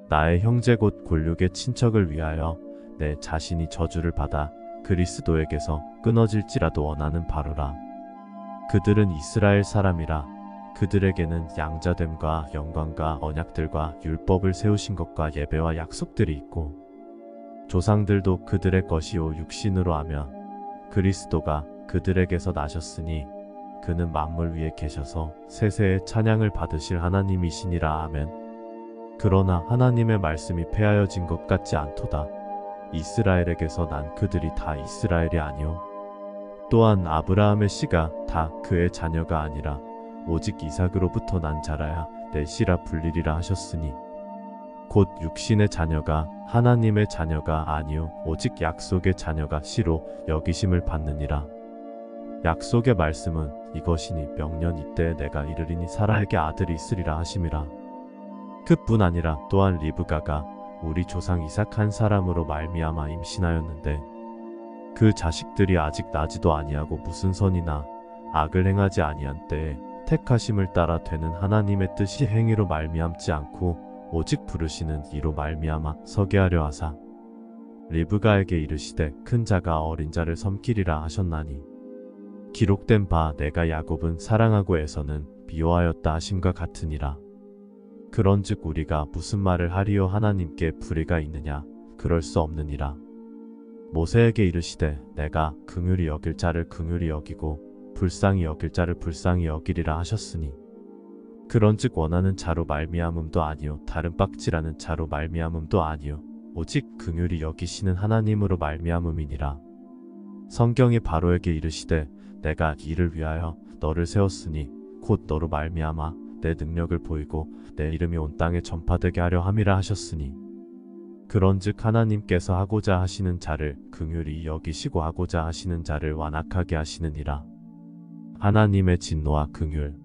나의 형제 곧 골육의 친척을 위하여 내 자신이 저주를 받아 그리스도에게서 끊어질지라도 원하는 바로라. 그들은 이스라엘 사람이라. 그들에게는 양자됨과 영광과 언약들과 율법을 세우신 것과 예배와 약속들이 있고 조상들도 그들의 것이요 육신으로 하면 그리스도가 그들에게서 나셨으니 그는 만물 위에 계셔서 세세의 찬양을 받으실 하나님이시니라. 아멘. 그러나 하나님의 말씀이 폐하여진 것 같지 않도다. 이스라엘에게서 난 그들이 다 이스라엘이 아니오. 또한 아브라함의 씨가 다 그의 자녀가 아니라 오직 이삭으로부터 난 자라야 내 씨라 불리리라 하셨으니 곧 육신의 자녀가 하나님의 자녀가 아니오 오직 약속의 자녀가 씨로 여기심을 받느니라. 약속의 말씀은 이것이니 명년 이때에 내가 이르리니 사라에게 아들이 있으리라 하심이라. 그뿐 아니라 또한 리브가가 우리 조상 이삭 한 사람으로 말미암아 임신하였는데 그 자식들이 아직 나지도 아니하고 무슨 선이나 악을 행하지 아니한 때에 택하심을 따라 되는 하나님의 뜻이 행위로 말미암지 않고 오직 부르시는 이로 말미암아 서게 하려 하사 리브가에게 이르시되 큰 자가 어린 자를 섬기리라 하셨나니 기록된 바 내가 야곱은 사랑하고 에서는 미워하였다 하심과 같으니라. 그런즉 우리가 무슨 말을 하리요? 하나님께 불의가 있느냐? 그럴 수 없느니라. 모세에게 이르시되 내가 긍휼히 여길 자를 긍휼히 여기고 불쌍히 여길 자를 불쌍히 여기리라 하셨으니 그런즉 원하는 자로 말미암음도 아니요 다른 빡지라는 자로 말미암음도 아니요 오직 긍휼히 여기시는 하나님으로 말미암음이니라. 성경이 바로에게 이르시되 내가 이를 위하여 너를 세웠으니 곧 너로 말미암아 내 능력을 보이고 내 이름이 온 땅에 전파되게 하려 함이라 하셨으니 그런즉 하나님께서 하고자 하시는 자를 긍휼히 여기시고 하고자 하시는 자를 완악하게 하시느니라. 하나님의 진노와 긍휼.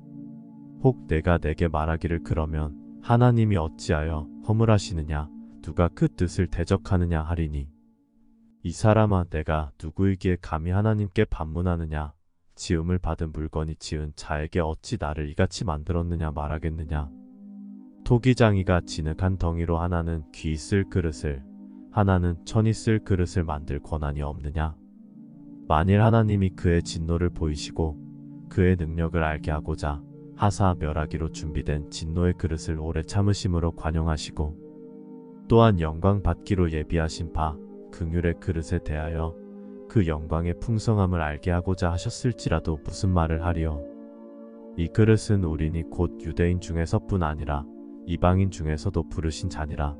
혹 내가 내게 말하기를 그러면 하나님이 어찌하여 허물하시느냐 누가 그 뜻을 대적하느냐 하리니 이 사람아 내가 누구이기에 감히 하나님께 반문하느냐 지음을 받은 물건이 지은 자에게 어찌 나를 이같이 만들었느냐 말하겠느냐. 토기장이가 진흙한 덩이로 하나는 귀 쓸 그릇을 하나는 천이 쓸 그릇을 만들 권한이 없느냐. 만일 하나님이 그의 진노를 보이시고 그의 능력을 알게 하고자 하사 멸하기로 준비된 진노의 그릇을 오래 참으심으로 관용하시고 또한 영광 받기로 예비하신 바 긍휼의 그릇에 대하여 그 영광의 풍성함을 알게 하고자 하셨을지라도 무슨 말을 하리요. 이 그릇은 우리니 곧 유대인 중에서뿐 아니라 이방인 중에서도 부르신 자니라.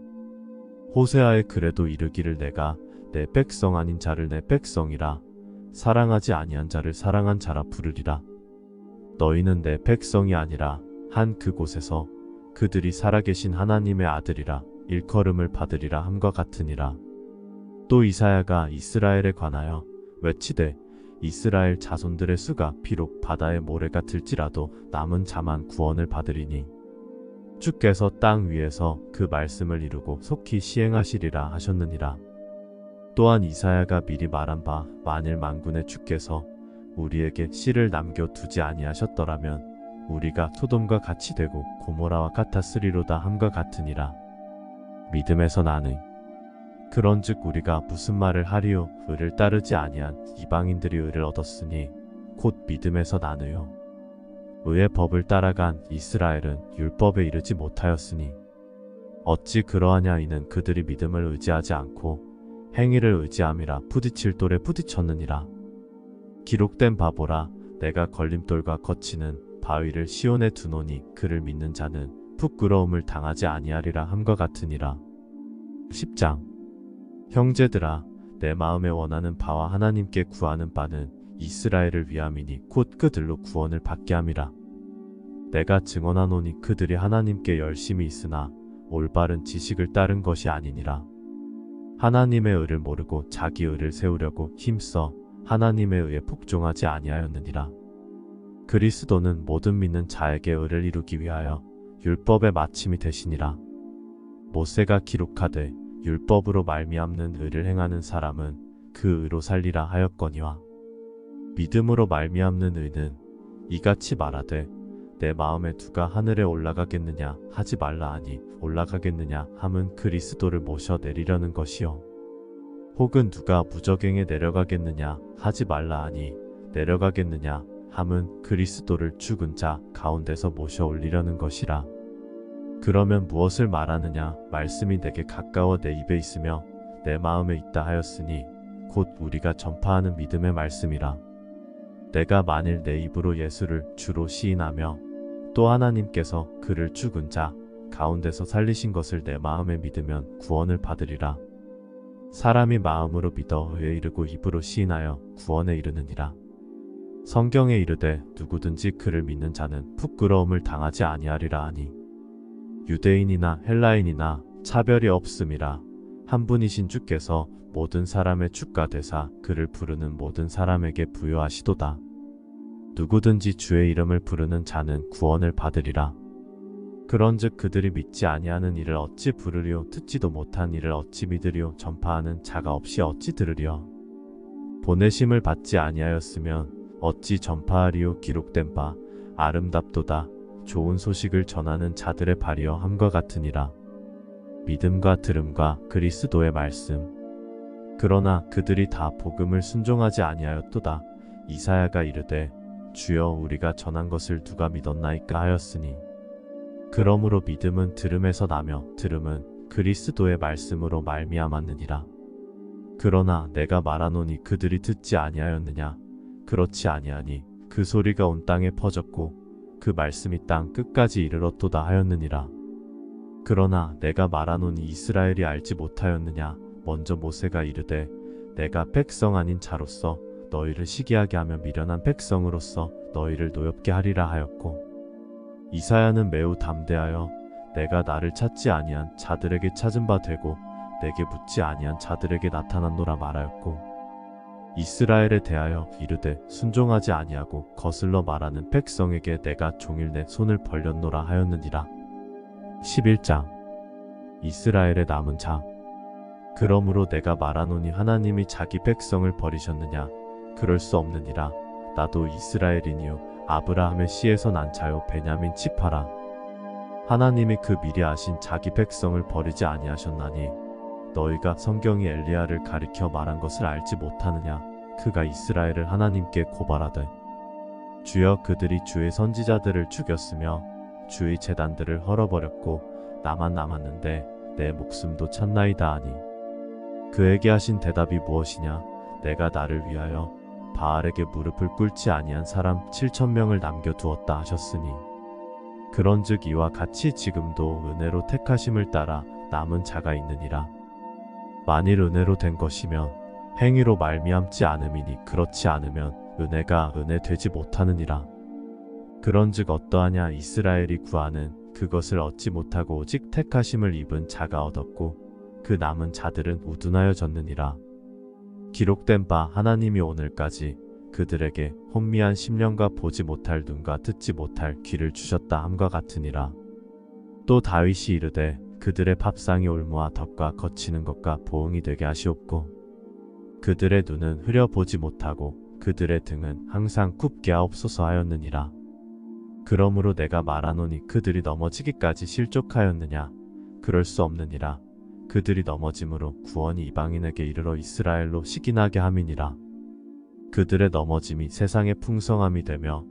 호세아의 글에도 이르기를 내가 내 백성 아닌 자를 내 백성이라 사랑하지 아니한 자를 사랑한 자라 부르리라. 너희는 내 백성이 아니라 한 그곳에서 그들이 살아계신 하나님의 아들이라 일컬음을 받으리라 함과 같으니라. 또 이사야가 이스라엘에 관하여 외치되 이스라엘 자손들의 수가 비록 바다의 모래 같을지라도 남은 자만 구원을 받으리니 주께서 땅 위에서 그 말씀을 이루고 속히 시행하시리라 하셨느니라. 또한 이사야가 미리 말한 바 만일 만군의 주께서 우리에게 씨를 남겨두지 아니하셨더라면 우리가 소돔과 같이 되고 고모라와 같았으리로다 함과 같으니라. 믿음에서 나는 그런즉 우리가 무슨 말을 하리요. 의를 따르지 아니한 이방인들이 의를 얻었으니 곧 믿음에서 나누요. 의의 법을 따라간 이스라엘은 율법에 이르지 못하였으니 어찌 그러하냐. 이는 그들이 믿음을 의지하지 않고 행위를 의지함이라 부딪힐 돌에 부딪혔느니라. 기록된 바보라 내가 걸림돌과 거치는 바위를 시온에 두노니 그를 믿는 자는 부끄러움을 당하지 아니하리라 함과 같으니라. 10장. 형제들아 내 마음에 원하는 바와 하나님께 구하는 바는 이스라엘을 위함이니 곧 그들로 구원을 받게 함이라. 내가 증언하노니 그들이 하나님께 열심히 있으나 올바른 지식을 따른 것이 아니니라. 하나님의 의를 모르고 자기 의를 세우려고 힘써 하나님의 의에 복종하지 아니하였느니라. 그리스도는 모든 믿는 자에게 의를 이루기 위하여 율법의 마침이 되시니라. 모세가 기록하되 율법으로 말미암는 의를 행하는 사람은 그 의로 살리라 하였거니와 믿음으로 말미암는 의는 이같이 말하되 내 마음에 누가 하늘에 올라가겠느냐 하지 말라 하니 올라가겠느냐 함은 그리스도를 모셔 내리려는 것이요. 혹은 누가 무저갱에 내려가겠느냐 하지 말라 하니 내려가겠느냐 함은 그리스도를 죽은 자 가운데서 모셔 올리려는 것이라. 그러면 무엇을 말하느냐. 말씀이 내게 가까워 내 입에 있으며 내 마음에 있다 하였으니 곧 우리가 전파하는 믿음의 말씀이라. 내가 만일 내 입으로 예수를 주로 시인하며 또 하나님께서 그를 죽은 자 가운데서 살리신 것을 내 마음에 믿으면 구원을 받으리라. 사람이 마음으로 믿어 의에 이르고 입으로 시인하여 구원에 이르느니라. 성경에 이르되 누구든지 그를 믿는 자는 부끄러움을 당하지 아니하리라 하니 유대인이나 헬라인이나 차별이 없음이라. 한 분이신 주께서 모든 사람의 주가 되사 그를 부르는 모든 사람에게 부여하시도다. 누구든지 주의 이름을 부르는 자는 구원을 받으리라. 그런즉 그들이 믿지 아니하는 이를 어찌 부르리요. 듣지도 못한 이를 어찌 믿으리요. 전파하는 자가 없이 어찌 들으리요. 보내심을 받지 아니하였으면 어찌 전파하리요. 기록된 바 아름답도다. 좋은 소식을 전하는 자들의 발이여 함과 같으니라. 믿음과 들음과 그리스도의 말씀. 그러나 그들이 다 복음을 순종하지 아니하였도다. 이사야가 이르되 주여 우리가 전한 것을 누가 믿었나이까 하였으니 그러므로 믿음은 들음에서 나며 들음은 그리스도의 말씀으로 말미암았느니라. 그러나 내가 말하노니 그들이 듣지 아니하였느냐. 그렇지 아니하니 그 소리가 온 땅에 퍼졌고 그 말씀이 땅 끝까지 이르렀도다 하였느니라. 그러나 내가 말하노니 이스라엘이 알지 못하였느냐. 먼저 모세가 이르되 내가 백성 아닌 자로서 너희를 시기하게 하며 미련한 백성으로서 너희를 노엽게 하리라 하였고 이사야는 매우 담대하여 내가 나를 찾지 아니한 자들에게 찾은 바 되고 내게 묻지 아니한 자들에게 나타났노라 말하였고 이스라엘에 대하여 이르되 순종하지 아니하고 거슬러 말하는 백성에게 내가 종일 내 손을 벌렸노라 하였느니라. 11장. 이스라엘의 남은 자. 그러므로 내가 말하노니 하나님이 자기 백성을 버리셨느냐. 그럴 수 없느니라. 나도 이스라엘이니요 아브라함의 씨에서 난 자요 베냐민 지파라. 하나님이 그 미리 아신 자기 백성을 버리지 아니하셨나니 너희가 성경이 엘리야를 가리켜 말한 것을 알지 못하느냐. 그가 이스라엘을 하나님께 고발하되 주여 그들이 주의 선지자들을 죽였으며 주의 제단들을 헐어버렸고 나만 남았는데 내 목숨도 찾나이다 하니 그에게 하신 대답이 무엇이냐. 내가 나를 위하여 바알에게 무릎을 꿇지 아니한 사람 7,000명을 남겨두었다 하셨으니 그런즉 이와 같이 지금도 은혜로 택하심을 따라 남은 자가 있느니라. 만일 은혜로 된 것이면 행위로 말미암지 않음이니 그렇지 않으면 은혜가 은혜 되지 못하느니라. 그런즉 어떠하냐 이스라엘이 구하는 그것을 얻지 못하고 오직 택하심을 입은 자가 얻었고 그 남은 자들은 우둔하여졌느니라. 기록된 바 하나님이 오늘까지 그들에게 혼미한 심령과 보지 못할 눈과 듣지 못할 귀를 주셨다 함과 같으니라. 또 다윗이 이르되 그들의 밥상이 올무와 덕과 거치는 것과 보응이 되게 하시옵고 그들의 눈은 흐려보지 못하고 그들의 등은 항상 굽게 하옵소서 하였느니라. 그러므로 내가 말하노니 그들이 넘어지기까지 실족하였느냐? 그럴 수 없느니라. 그들이 넘어짐으로 구원이 이방인에게 이르러 이스라엘로 시기나게 함이니라. 그들의 넘어짐이 세상의 풍성함이 되며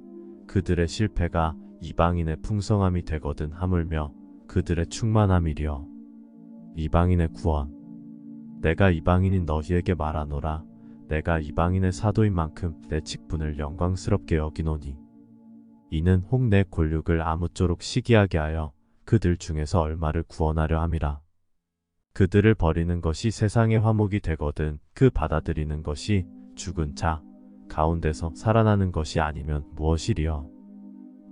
그들의 실패가 이방인의 풍성함이 되거든 하물며 그들의 충만함이리여. 이방인의 구원. 내가 이방인인 너희에게 말하노라. 내가 이방인의 사도인 만큼 내 직분을 영광스럽게 여기노니 이는 혹 내 권력을 아무쪼록 시기하게 하여 그들 중에서 얼마를 구원하려 함이라. 그들을 버리는 것이 세상의 화목이 되거든 그 받아들이는 것이 죽은 자 가운데서 살아나는 것이 아니면 무엇이리여.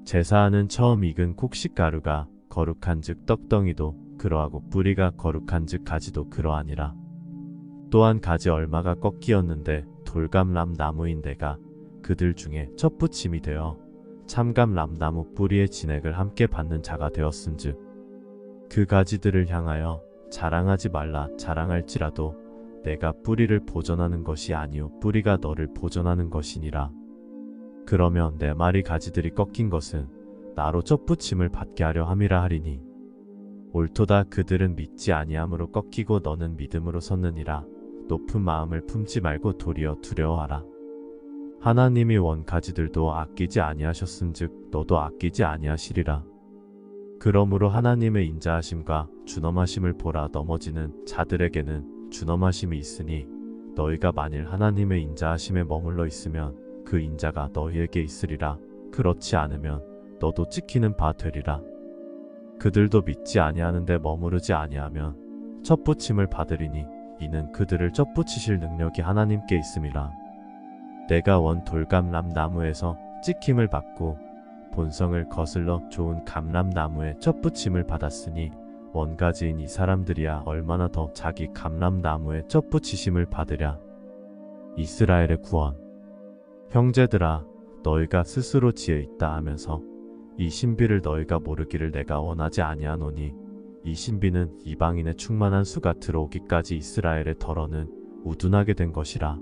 제사하는 처음 익은 곡식가루가 거룩한즉 떡덩이도 그러하고 뿌리가 거룩한즉 가지도 그러하니라. 또한 가지 얼마가 꺾이었는데 돌감람 나무인 내가 그들 중에 첫 부침이 되어 참감람 나무 뿌리의 진액을 함께 받는 자가 되었은즉 그 가지들을 향하여 자랑하지 말라. 자랑할지라도 내가 뿌리를 보존하는 것이 아니요 뿌리가 너를 보존하는 것이니라. 그러면 내 말이 가지들이 꺾인 것은 나로 첫부침을 받게 하려 함이라 하리니 옳도다. 그들은 믿지 아니함으로 꺾이고 너는 믿음으로 섰느니라. 높은 마음을 품지 말고 도리어 두려워하라. 하나님이 원 가지들도 아끼지 아니하셨은즉 너도 아끼지 아니하시리라. 그러므로 하나님의 인자하심과 준엄하심을 보라. 넘어지는 자들에게는 준엄하심이 있으니 너희가 만일 하나님의 인자하심에 머물러 있으면 그 인자가 너희에게 있으리라. 그렇지 않으면 너도 찍히는 바 되리라. 그들도 믿지 아니하는데 머무르지 아니하면 첫 부침을 받으리니 이는 그들을 첫 부치실 능력이 하나님께 있음이라. 내가 원 돌감람 나무에서 찍힘을 받고 본성을 거슬러 좋은 감람나무에 첫 부침을 받았으니 원가지인 이 사람들이야 얼마나 더 자기 감람나무에 첫 부치심을 받으랴. 이스라엘의 구원. 형제들아 너희가 스스로 지혜 있다 하면서 이 신비를 너희가 모르기를 내가 원하지 아니하노니 이 신비는 이방인의 충만한 수가 들어오기까지 이스라엘의 덜어는 우둔하게 된 것이라.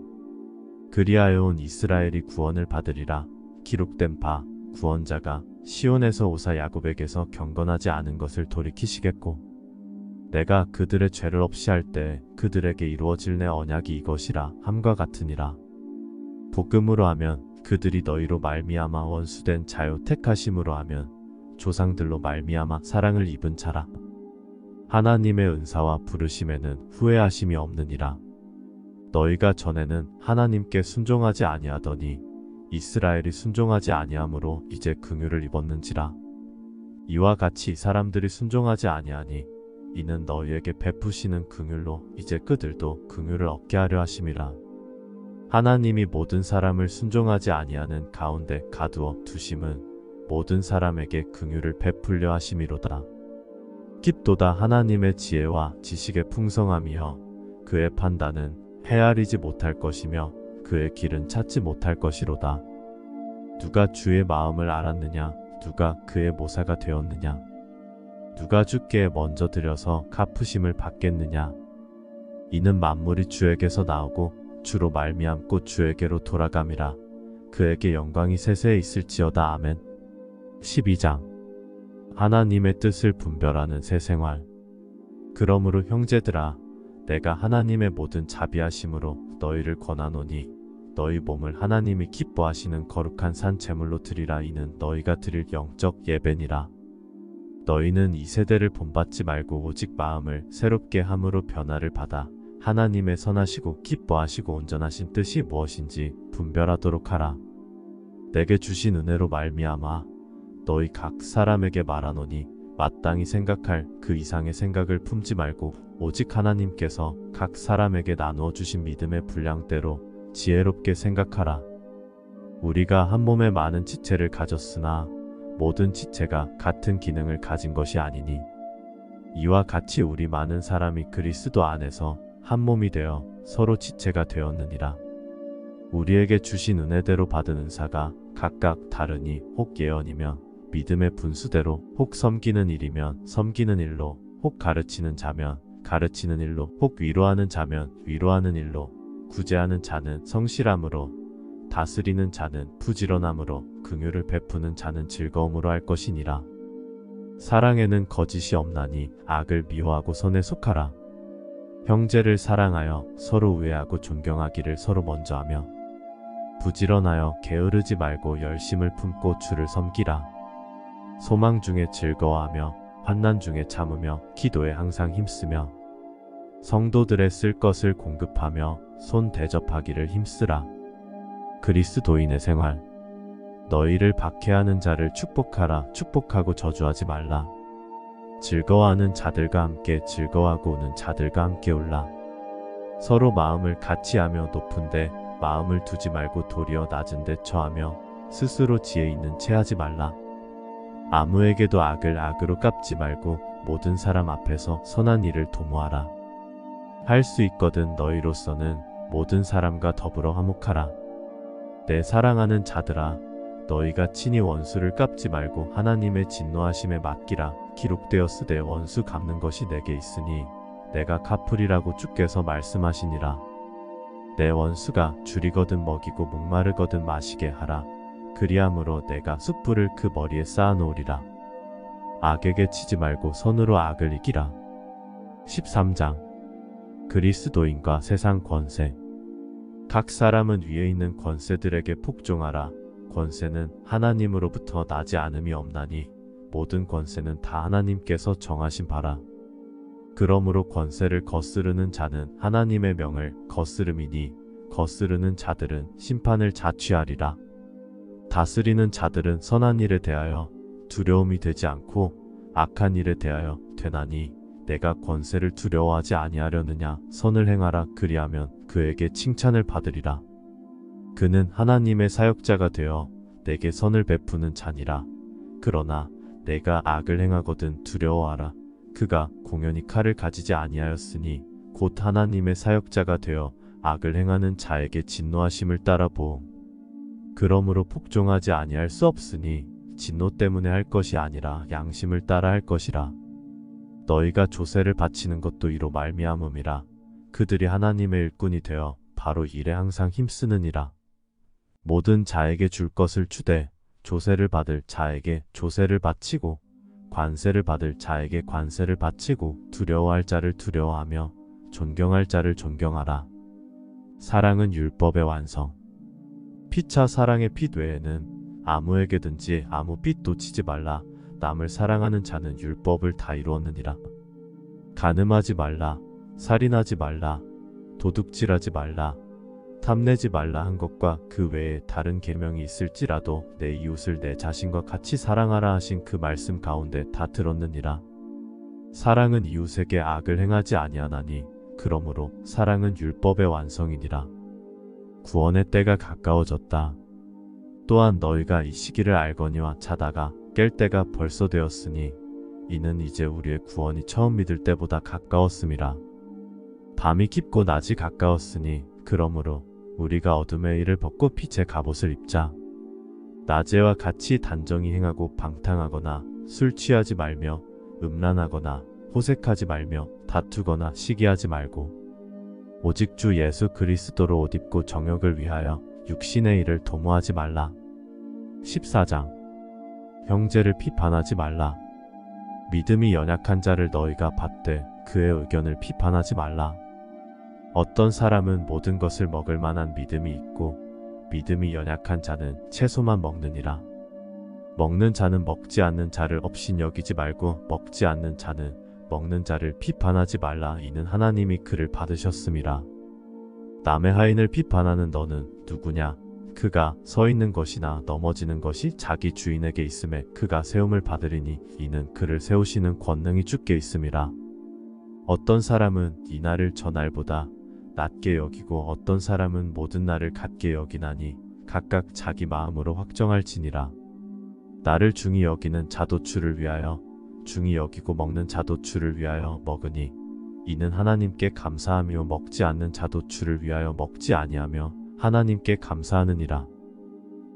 그리하여 온 이스라엘이 구원을 받으리라. 기록된 바 구원자가 시온에서 오사 야곱에게서 경건하지 않은 것을 돌이키시겠고 내가 그들의 죄를 없이 할 때 그들에게 이루어질 내 언약이 이것이라 함과 같으니라. 복음으로 하면 그들이 너희로 말미암아 원수된 자요 택하심으로 하면 조상들로 말미암아 사랑을 입은 자라. 하나님의 은사와 부르심에는 후회하심이 없느니라. 너희가 전에는 하나님께 순종하지 아니하더니 이스라엘이 순종하지 아니하므로 이제 긍휼을 입었는지라. 이와 같이 이 사람들이 순종하지 아니하니 이는 너희에게 베푸시는 긍휼로 이제 그들도 긍휼을 얻게 하려 하심이라. 하나님이 모든 사람을 순종하지 아니하는 가운데 가두어 두심은 모든 사람에게 긍휼을 베풀려 하심이로다. 깊도다. 하나님의 지혜와 지식의 풍성함이여 그의 판단은 헤아리지 못할 것이며 그의 길은 찾지 못할 것이로다. 누가 주의 마음을 알았느냐? 누가 그의 모사가 되었느냐? 누가 주께 먼저 들여서 갚으심을 받겠느냐? 이는 만물이 주에게서 나오고 주로 말미암고 주에게로 돌아감이라. 그에게 영광이 세세에 있을지어다. 아멘. 12장. 하나님의 뜻을 분별하는 새 생활. 그러므로 형제들아 내가 하나님의 모든 자비하심으로 너희를 권하노니 너희 몸을 하나님이 기뻐하시는 거룩한 산 제물로 드리라. 이는 너희가 드릴 영적 예배니라. 너희는 이 세대를 본받지 말고 오직 마음을 새롭게 함으로 변화를 받아 하나님의 선하시고 기뻐하시고 온전하신 뜻이 무엇인지 분별하도록 하라. 내게 주신 은혜로 말미암아 너희 각 사람에게 말하노니 마땅히 생각할 그 이상의 생각을 품지 말고 오직 하나님께서 각 사람에게 나누어 주신 믿음의 분량대로 지혜롭게 생각하라. 우리가 한 몸에 많은 지체를 가졌으나 모든 지체가 같은 기능을 가진 것이 아니니 이와 같이 우리 많은 사람이 그리스도 안에서 한 몸이 되어 서로 지체가 되었느니라. 우리에게 주신 은혜대로 받은 은사가 각각 다르니 혹 예언이면 믿음의 분수대로, 혹 섬기는 일이면 섬기는 일로, 혹 가르치는 자면 가르치는 일로, 혹 위로하는 자면 위로하는 일로, 구제하는 자는 성실함으로, 다스리는 자는 부지런함으로, 긍휼을 베푸는 자는 즐거움으로 할 것이니라. 사랑에는 거짓이 없나니 악을 미워하고 선에 속하라. 형제를 사랑하여 서로 우애하고 존경하기를 서로 먼저 하며 부지런하여 게으르지 말고 열심을 품고 주를 섬기라. 소망 중에 즐거워하며 환난 중에 참으며 기도에 항상 힘쓰며 성도들의 쓸 것을 공급하며 손 대접하기를 힘쓰라. 그리스도인의 생활. 너희를 박해하는 자를 축복하라. 축복하고 저주하지 말라. 즐거워하는 자들과 함께 즐거워하고 우는 자들과 함께 울라. 서로 마음을 같이하며 높은데 마음을 두지 말고 도리어 낮은 데 처하며 스스로 지혜 있는 채 하지 말라. 아무에게도 악을 악으로 갚지 말고 모든 사람 앞에서 선한 일을 도모하라. 할 수 있거든 너희로서는 모든 사람과 더불어 화목하라. 내 사랑하는 자들아, 너희가 친히 원수를 갚지 말고 하나님의 진노하심에 맡기라. 기록되었으되 원수 갚는 것이 내게 있으니 내가 갚으리라고 주께서 말씀하시니라. 내 원수가 줄이거든 먹이고 목마르거든 마시게 하라. 그리함으로 내가 숯불을 그 머리에 쌓아놓으리라. 악에게 치지 말고 선으로 악을 이기라. 13장. 그리스도인과 세상 권세. 각 사람은 위에 있는 권세들에게 복종하라. 권세는 하나님으로부터 나지 않음이 없나니 모든 권세는 다 하나님께서 정하신 바라. 그러므로 권세를 거스르는 자는 하나님의 명을 거스름이니 거스르는 자들은 심판을 자취하리라. 다스리는 자들은 선한 일에 대하여 두려움이 되지 않고 악한 일에 대하여 되나니 내가 권세를 두려워하지 아니하려느냐. 선을 행하라. 그리하면 그에게 칭찬을 받으리라. 그는 하나님의 사역자가 되어 내게 선을 베푸는 자니라. 그러나 내가 악을 행하거든 두려워하라. 그가 공연히 칼을 가지지 아니하였으니 곧 하나님의 사역자가 되어 악을 행하는 자에게 진노하심을 따라 보음. 그러므로 복종하지 아니할 수 없으니 진노 때문에 할 것이 아니라 양심을 따라 할 것이라. 너희가 조세를 바치는 것도 이로 말미암음이라. 그들이 하나님의 일꾼이 되어 바로 일에 항상 힘쓰느니라. 모든 자에게 줄 것을 주되 조세를 받을 자에게 조세를 바치고 관세를 받을 자에게 관세를 바치고 두려워할 자를 두려워하며 존경할 자를 존경하라. 사랑은 율법의 완성. 피차 사랑의 핏 외에는 아무에게든지 아무 핏도 치지 말라. 남을 사랑하는 자는 율법을 다 이루었느니라. 간음하지 말라. 살인하지 말라. 도둑질하지 말라. 탐내지 말라 한 것과 그 외에 다른 계명이 있을지라도 내 이웃을 내 자신과 같이 사랑하라 하신 그 말씀 가운데 다 들었느니라. 사랑은 이웃에게 악을 행하지 아니하나니 그러므로 사랑은 율법의 완성이니라. 구원의 때가 가까워졌다. 또한 너희가 이 시기를 알거니와 자다가 깰 때가 벌써 되었으니 이는 이제 우리의 구원이 처음 믿을 때보다 가까웠음이라. 밤이 깊고 낮이 가까웠으니 그러므로 우리가 어둠의 일을 벗고 빛의 갑옷을 입자. 낮에와 같이 단정히 행하고 방탕하거나 술 취하지 말며 음란하거나 호색하지 말며 다투거나 시기하지 말고 오직 주 예수 그리스도로 옷 입고 정욕을 위하여 육신의 일을 도모하지 말라. 14장. 형제를 비판하지 말라. 믿음이 연약한 자를 너희가 받되 그의 의견을 비판하지 말라. 어떤 사람은 모든 것을 먹을 만한 믿음이 있고 믿음이 연약한 자는 채소만 먹느니라. 먹는 자는 먹지 않는 자를 업신여기지 말고 먹지 않는 자는 먹는 자를 비판하지 말라. 이는 하나님이 그를 받으셨음이라. 남의 하인을 비판하는 너는 누구냐? 그가 서 있는 것이나 넘어지는 것이 자기 주인에게 있음에 그가 세움을 받으리니 이는 그를 세우시는 권능이 주께 있음이라. 어떤 사람은 이 날을 저 날보다 낮게 여기고 어떤 사람은 모든 날을 같게 여기나니 각각 자기 마음으로 확정할지니라. 나를 중히 여기는 자도 주를 위하여, 중히 여기고 먹는 자도 주를 위하여 먹으니 이는 하나님께 감사하며 먹지 않는 자도 주를 위하여 먹지 아니하며 하나님께 감사하느니라.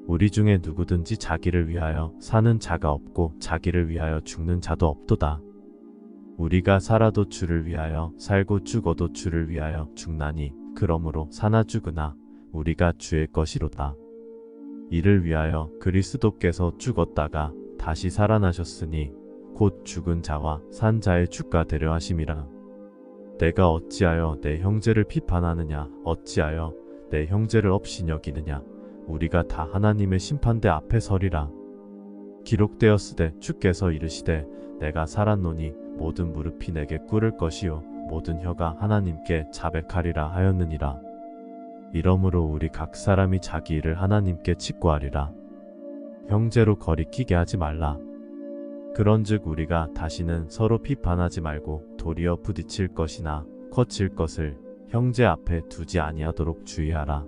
우리 중에 누구든지 자기를 위하여 사는 자가 없고 자기를 위하여 죽는 자도 없도다. 우리가 살아도 주를 위하여 살고 죽어도 주를 위하여 죽나니 그러므로 사나 죽으나 우리가 주의 것이로다. 이를 위하여 그리스도께서 죽었다가 다시 살아나셨으니 곧 죽은 자와 산 자의 주가 되려 하심이라. 내가 어찌하여 내 형제를 비판하느냐? 어찌하여 내 형제를 업신여기느냐? 우리가 다 하나님의 심판대 앞에 서리라. 기록되었으되 주께서 이르시되 내가 살았노니 모든 무릎이 내게 꿇을 것이요 모든 혀가 하나님께 자백하리라 하였느니라. 이러므로 우리 각 사람이 자기 일을 하나님께 직고하리라. 형제로 거리끼게 하지 말라. 그런즉 우리가 다시는 서로 비판하지 말고 도리어 부딪힐 것이나 거칠 것을 형제 앞에 두지 아니하도록 주의하라.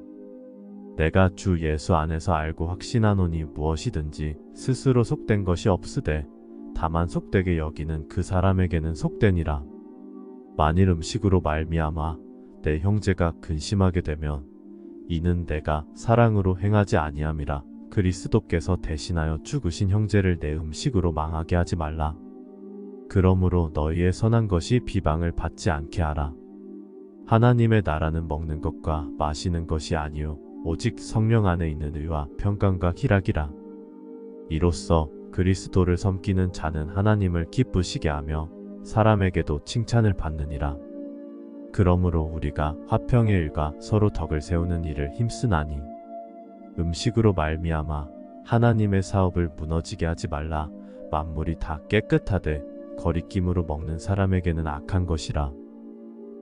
내가 주 예수 안에서 알고 확신하노니 무엇이든지 스스로 속된 것이 없으되 다만 속되게 여기는 그 사람에게는 속되니라. 만일 음식으로 말미암아 내 형제가 근심하게 되면 이는 내가 사랑으로 행하지 아니함이라. 그리스도께서 대신하여 죽으신 형제를 내 음식으로 망하게 하지 말라. 그러므로 너희의 선한 것이 비방을 받지 않게 하라. 하나님의 나라는 먹는 것과 마시는 것이 아니요 오직 성령 안에 있는 의와 평강과 희락이라. 이로써 그리스도를 섬기는 자는 하나님을 기쁘시게 하며 사람에게도 칭찬을 받느니라. 그러므로 우리가 화평의 일과 서로 덕을 세우는 일을 힘쓰나니 음식으로 말미암아 하나님의 사업을 무너지게 하지 말라. 만물이 다 깨끗하되 거리낌으로 먹는 사람에게는 악한 것이라.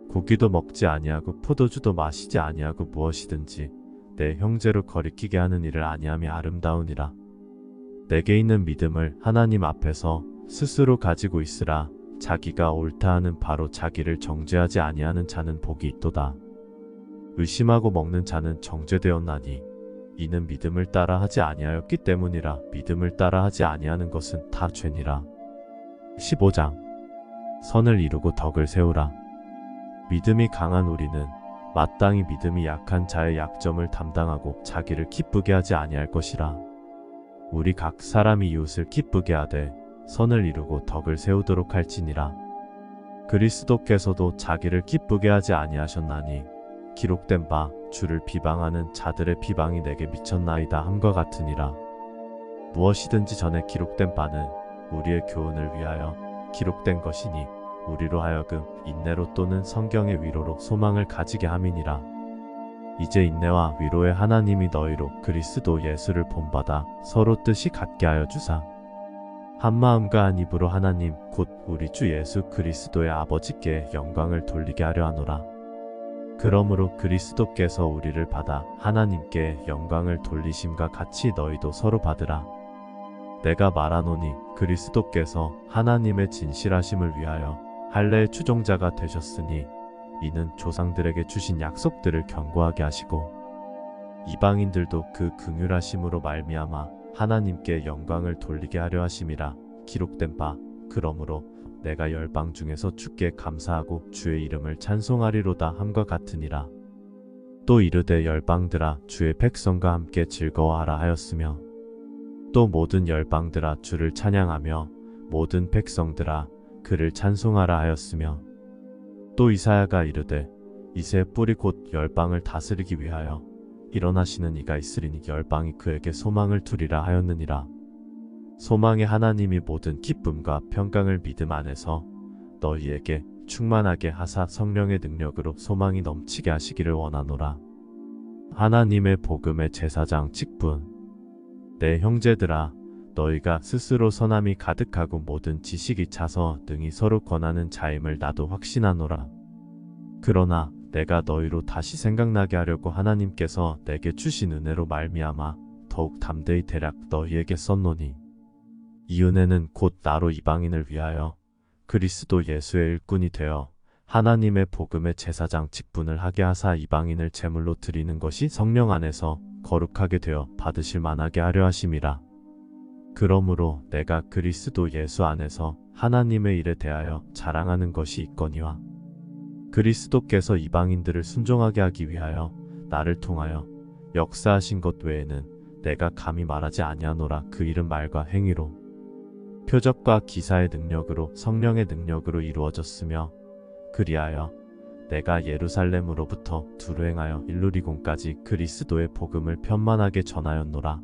고기도 먹지 아니하고 포도주도 마시지 아니하고 무엇이든지 내 형제로 거리끼게 하는 일을 아니함이 아름다우니라. 내게 있는 믿음을 하나님 앞에서 스스로 가지고 있으라. 자기가 옳다 하는 바로 자기를 정죄하지 아니하는 자는 복이 있도다. 의심하고 먹는 자는 정죄되었나니 이는 믿음을 따라 하지 아니하였기 때문이라. 믿음을 따라 하지 아니하는 것은 다 죄니라. 15장 선을 이루고 덕을 세우라. 믿음이 강한 우리는 마땅히 믿음이 약한 자의 약점을 담당하고 자기를 기쁘게 하지 아니할 것이라. 우리 각 사람이 이웃을 기쁘게 하되 선을 이루고 덕을 세우도록 할지니라. 그리스도께서도 자기를 기쁘게 하지 아니하셨나니 기록된 바 주를 비방하는 자들의 비방이 내게 미쳤나이다 함과 같으니라. 무엇이든지 전에 기록된 바는 우리의 교훈을 위하여 기록된 것이니 우리로 하여금 인내로 또는 성경의 위로로 소망을 가지게 함이니라. 이제 인내와 위로의 하나님이 너희로 그리스도 예수를 본받아 서로 뜻이 같게 하여 주사 한 마음과 한 입으로 하나님 곧 우리 주 예수 그리스도의 아버지께 영광을 돌리게 하려 하노라. 그러므로 그리스도께서 우리를 받아 하나님께 영광을 돌리심과 같이 너희도 서로 받으라. 내가 말하노니 그리스도께서 하나님의 진실하심을 위하여 할례의 추종자가 되셨으니 이는 조상들에게 주신 약속들을 견고하게 하시고 이방인들도 그 긍휼하심으로 말미암아 하나님께 영광을 돌리게 하려 하심이라. 기록된 바 그러므로 내가 열방 중에서 주께 감사하고 주의 이름을 찬송하리로다 함과 같으니라. 또 이르되 열방들아 주의 백성과 함께 즐거워하라 하였으며 또 모든 열방들아 주를 찬양하며 모든 백성들아 그를 찬송하라 하였으며 또 이사야가 이르되 이새 뿔이 곧 열방을 다스리기 위하여 일어나시는 이가 있으리니 열방이 그에게 소망을 두리라 하였느니라. 소망의 하나님이 모든 기쁨과 평강을 믿음 안에서 너희에게 충만하게 하사 성령의 능력으로 소망이 넘치게 하시기를 원하노라. 하나님의 복음의 제사장 직분. 내 형제들아 너희가 스스로 선함이 가득하고 모든 지식이 차서 능히 서로 권하는 자임을 나도 확신하노라. 그러나 내가 너희로 다시 생각나게 하려고 하나님께서 내게 주신 은혜로 말미암아 더욱 담대히 대략 너희에게 썼노니, 이 은혜는 곧 나로 이방인을 위하여 그리스도 예수의 일꾼이 되어 하나님의 복음의 제사장 직분을 하게 하사 이방인을 제물로 드리는 것이 성령 안에서 거룩하게 되어 받으실 만하게 하려 하심이라. 그러므로 내가 그리스도 예수 안에서 하나님의 일에 대하여 자랑하는 것이 있거니와, 그리스도께서 이방인들을 순종하게 하기 위하여 나를 통하여 역사하신 것 외에는 내가 감히 말하지 아니하노라. 그 일은 말과 행위로, 표적과 기사의 능력으로, 성령의 능력으로 이루어졌으며, 그리하여 내가 예루살렘으로부터 두루 행하여 일루리곤까지 그리스도의 복음을 편만하게 전하였노라.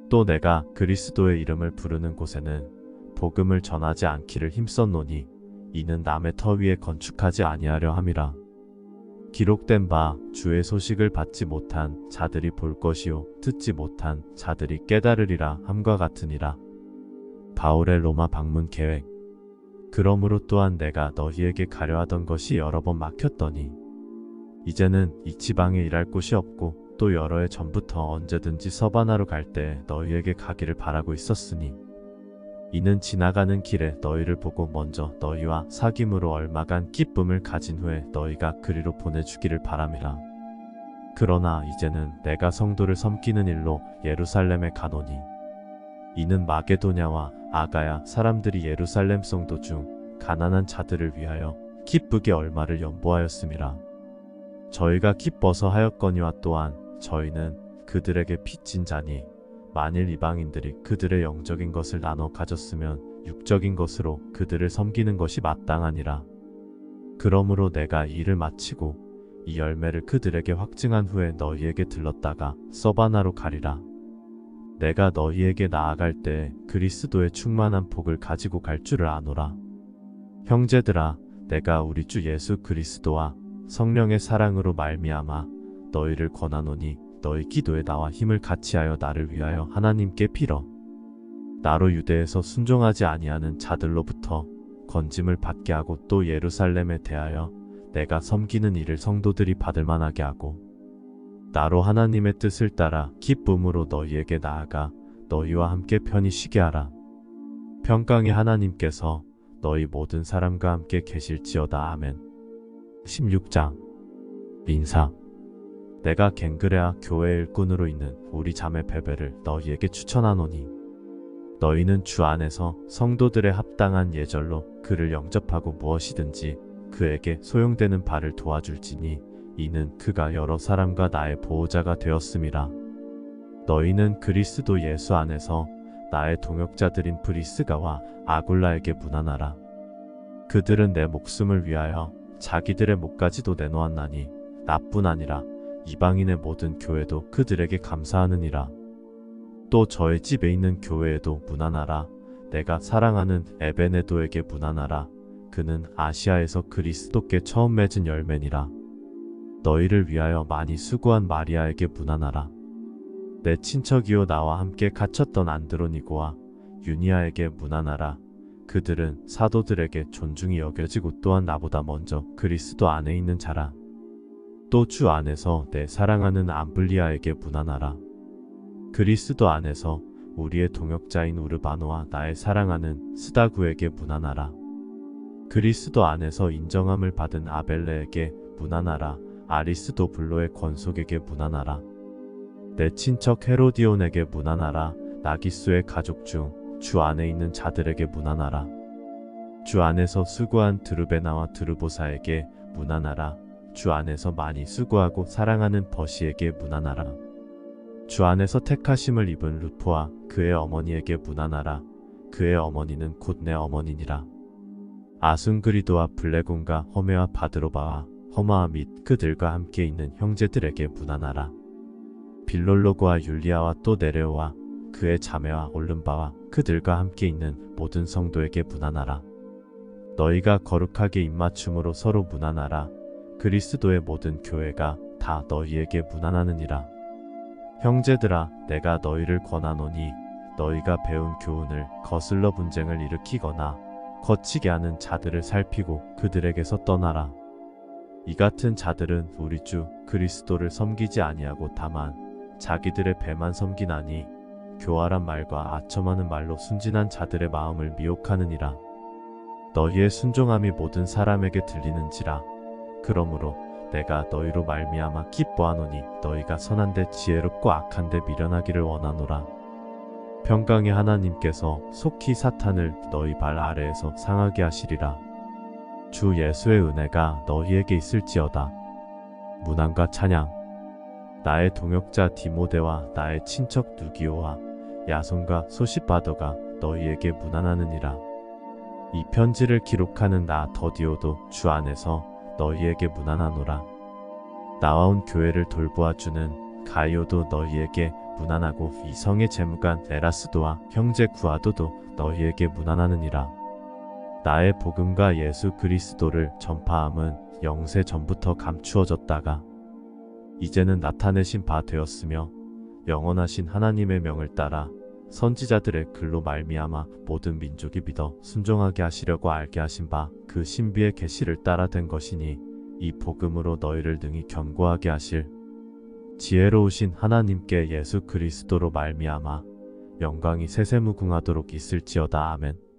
또 내가 그리스도의 이름을 부르는 곳에는 복음을 전하지 않기를 힘썼노니, 이는 남의 터 위에 건축하지 아니하려 함이라. 기록된 바 주의 소식을 받지 못한 자들이 볼 것이요 듣지 못한 자들이 깨달으리라 함과 같으니라. 바울의 로마 방문 계획. 그러므로 또한 내가 너희에게 가려 하던 것이 여러 번 막혔더니, 이제는 이 지방에 일할 곳이 없고 또 여러 해 전부터 언제든지 서바나로 갈 때 너희에게 가기를 바라고 있었으니, 이는 지나가는 길에 너희를 보고 먼저 너희와 사귐으로 얼마간 기쁨을 가진 후에 너희가 그리로 보내주기를 바람이라. 그러나 이제는 내가 성도를 섬기는 일로 예루살렘에 가노니, 이는 마게도냐와 아가야 사람들이 예루살렘 성도 중 가난한 자들을 위하여 기쁘게 얼마를 연보하였음이라. 저희가 기뻐서 하였거니와 또한 저희는 그들에게 빚진 자니, 만일 이방인들이 그들의 영적인 것을 나눠 가졌으면 육적인 것으로 그들을 섬기는 것이 마땅하니라. 그러므로 내가 이 일을 마치고 이 열매를 그들에게 확증한 후에 너희에게 들렀다가 서바나로 가리라. 내가 너희에게 나아갈 때 그리스도의 충만한 복을 가지고 갈 줄을 아노라. 형제들아, 내가 우리 주 예수 그리스도와 성령의 사랑으로 말미암아 너희를 권하노니, 너희 기도에 나와 힘을 같이하여 나를 위하여 하나님께 빌어 나로 유대에서 순종하지 아니하는 자들로부터 건짐을 받게 하고, 또 예루살렘에 대하여 내가 섬기는 일을 성도들이 받을 만하게 하고, 나로 하나님의 뜻을 따라 기쁨으로 너희에게 나아가 너희와 함께 편히 쉬게 하라. 평강의 하나님께서 너희 모든 사람과 함께 계실지어다. 아멘. 16장 민사. 내가 갱그레아 교회 일꾼으로 있는 우리 자매 베베를 너희에게 추천하노니, 너희는 주 안에서 성도들의 합당한 예절로 그를 영접하고 무엇이든지 그에게 소용되는 바를 도와줄지니, 이는 그가 여러 사람과 나의 보호자가 되었음이라. 너희는 그리스도 예수 안에서 나의 동역자들인 브리스가와 아굴라에게 문안하라. 그들은 내 목숨을 위하여 자기들의 목까지도 내놓았나니, 나뿐 아니라 이방인의 모든 교회도 그들에게 감사하느니라. 또 저의 집에 있는 교회에도 문안하라. 내가 사랑하는 에베네도에게 문안하라. 그는 아시아에서 그리스도께 처음 맺은 열매니라. 너희를 위하여 많이 수고한 마리아에게 문안하라. 내 친척이요 나와 함께 갇혔던 안드로니고와 유니아에게 문안하라. 그들은 사도들에게 존중이 여겨지고 또한 나보다 먼저 그리스도 안에 있는 자라. 또 주 안에서 내 사랑하는 암블리아에게 문안하라. 그리스도 안에서 우리의 동역자인 우르바노와 나의 사랑하는 스다구에게 문안하라. 그리스도 안에서 인정함을 받은 아벨레에게 문안하라. 아리스도블로의 권속에게 문안하라. 내 친척 헤로디온에게 문안하라. 나기수의 가족 중 주 안에 있는 자들에게 문안하라. 주 안에서 수고한 드루베나와 드루보사에게 문안하라. 주 안에서 많이 수고하고 사랑하는 버시에게 문안하라. 주 안에서 택하심을 입은 루포와 그의 어머니에게 문안하라. 그의 어머니는 곧 내 어머니니라. 아순그리도와 블레곤과 허메와 바드로바와 허마와 및 그들과 함께 있는 형제들에게 문안하라. 빌롤로고와 율리아와 또 네레오와 그의 자매와 올름바와 그들과 함께 있는 모든 성도에게 문안하라. 너희가 거룩하게 입맞춤으로 서로 문안하라. 그리스도의 모든 교회가 다 너희에게 문안하느니라. 형제들아, 내가 너희를 권하노니 너희가 배운 교훈을 거슬러 분쟁을 일으키거나 거치게 하는 자들을 살피고 그들에게서 떠나라. 이 같은 자들은 우리 주 그리스도를 섬기지 아니하고 다만 자기들의 배만 섬기나니 교활한 말과 아첨하는 말로 순진한 자들의 마음을 미혹하느니라. 너희의 순종함이 모든 사람에게 들리는지라. 그러므로 내가 너희로 말미암아 기뻐하노니 너희가 선한데 지혜롭고 악한데 미련하기를 원하노라. 평강의 하나님께서 속히 사탄을 너희 발 아래에서 상하게 하시리라. 주 예수의 은혜가 너희에게 있을지어다. 문안과 찬양. 나의 동역자 디모데와 나의 친척 누기오와 야손과 소시바더가 너희에게 문안하느니라. 이 편지를 기록하는 나 더디오도 주 안에서 너희에게 문안하노라. 나와 온 교회를 돌보아주는 가이오도 너희에게 문안하고 이 성의 재무관 에라스도와 형제 구아도도 너희에게 문안하느니라. 나의 복음과 예수 그리스도를 전파함은 영세 전부터 감추어졌다가 이제는 나타내신 바 되었으며 영원하신 하나님의 명을 따라 선지자들의 글로 말미암아 모든 민족이 믿어 순종하게 하시려고 알게 하신 바 그 신비의 계시를 따라 된 것이니 이 복음으로 너희를 능히 견고하게 하실 지혜로우신 하나님께 예수 그리스도로 말미암아 영광이 세세무궁하도록 있을지어다. 아멘.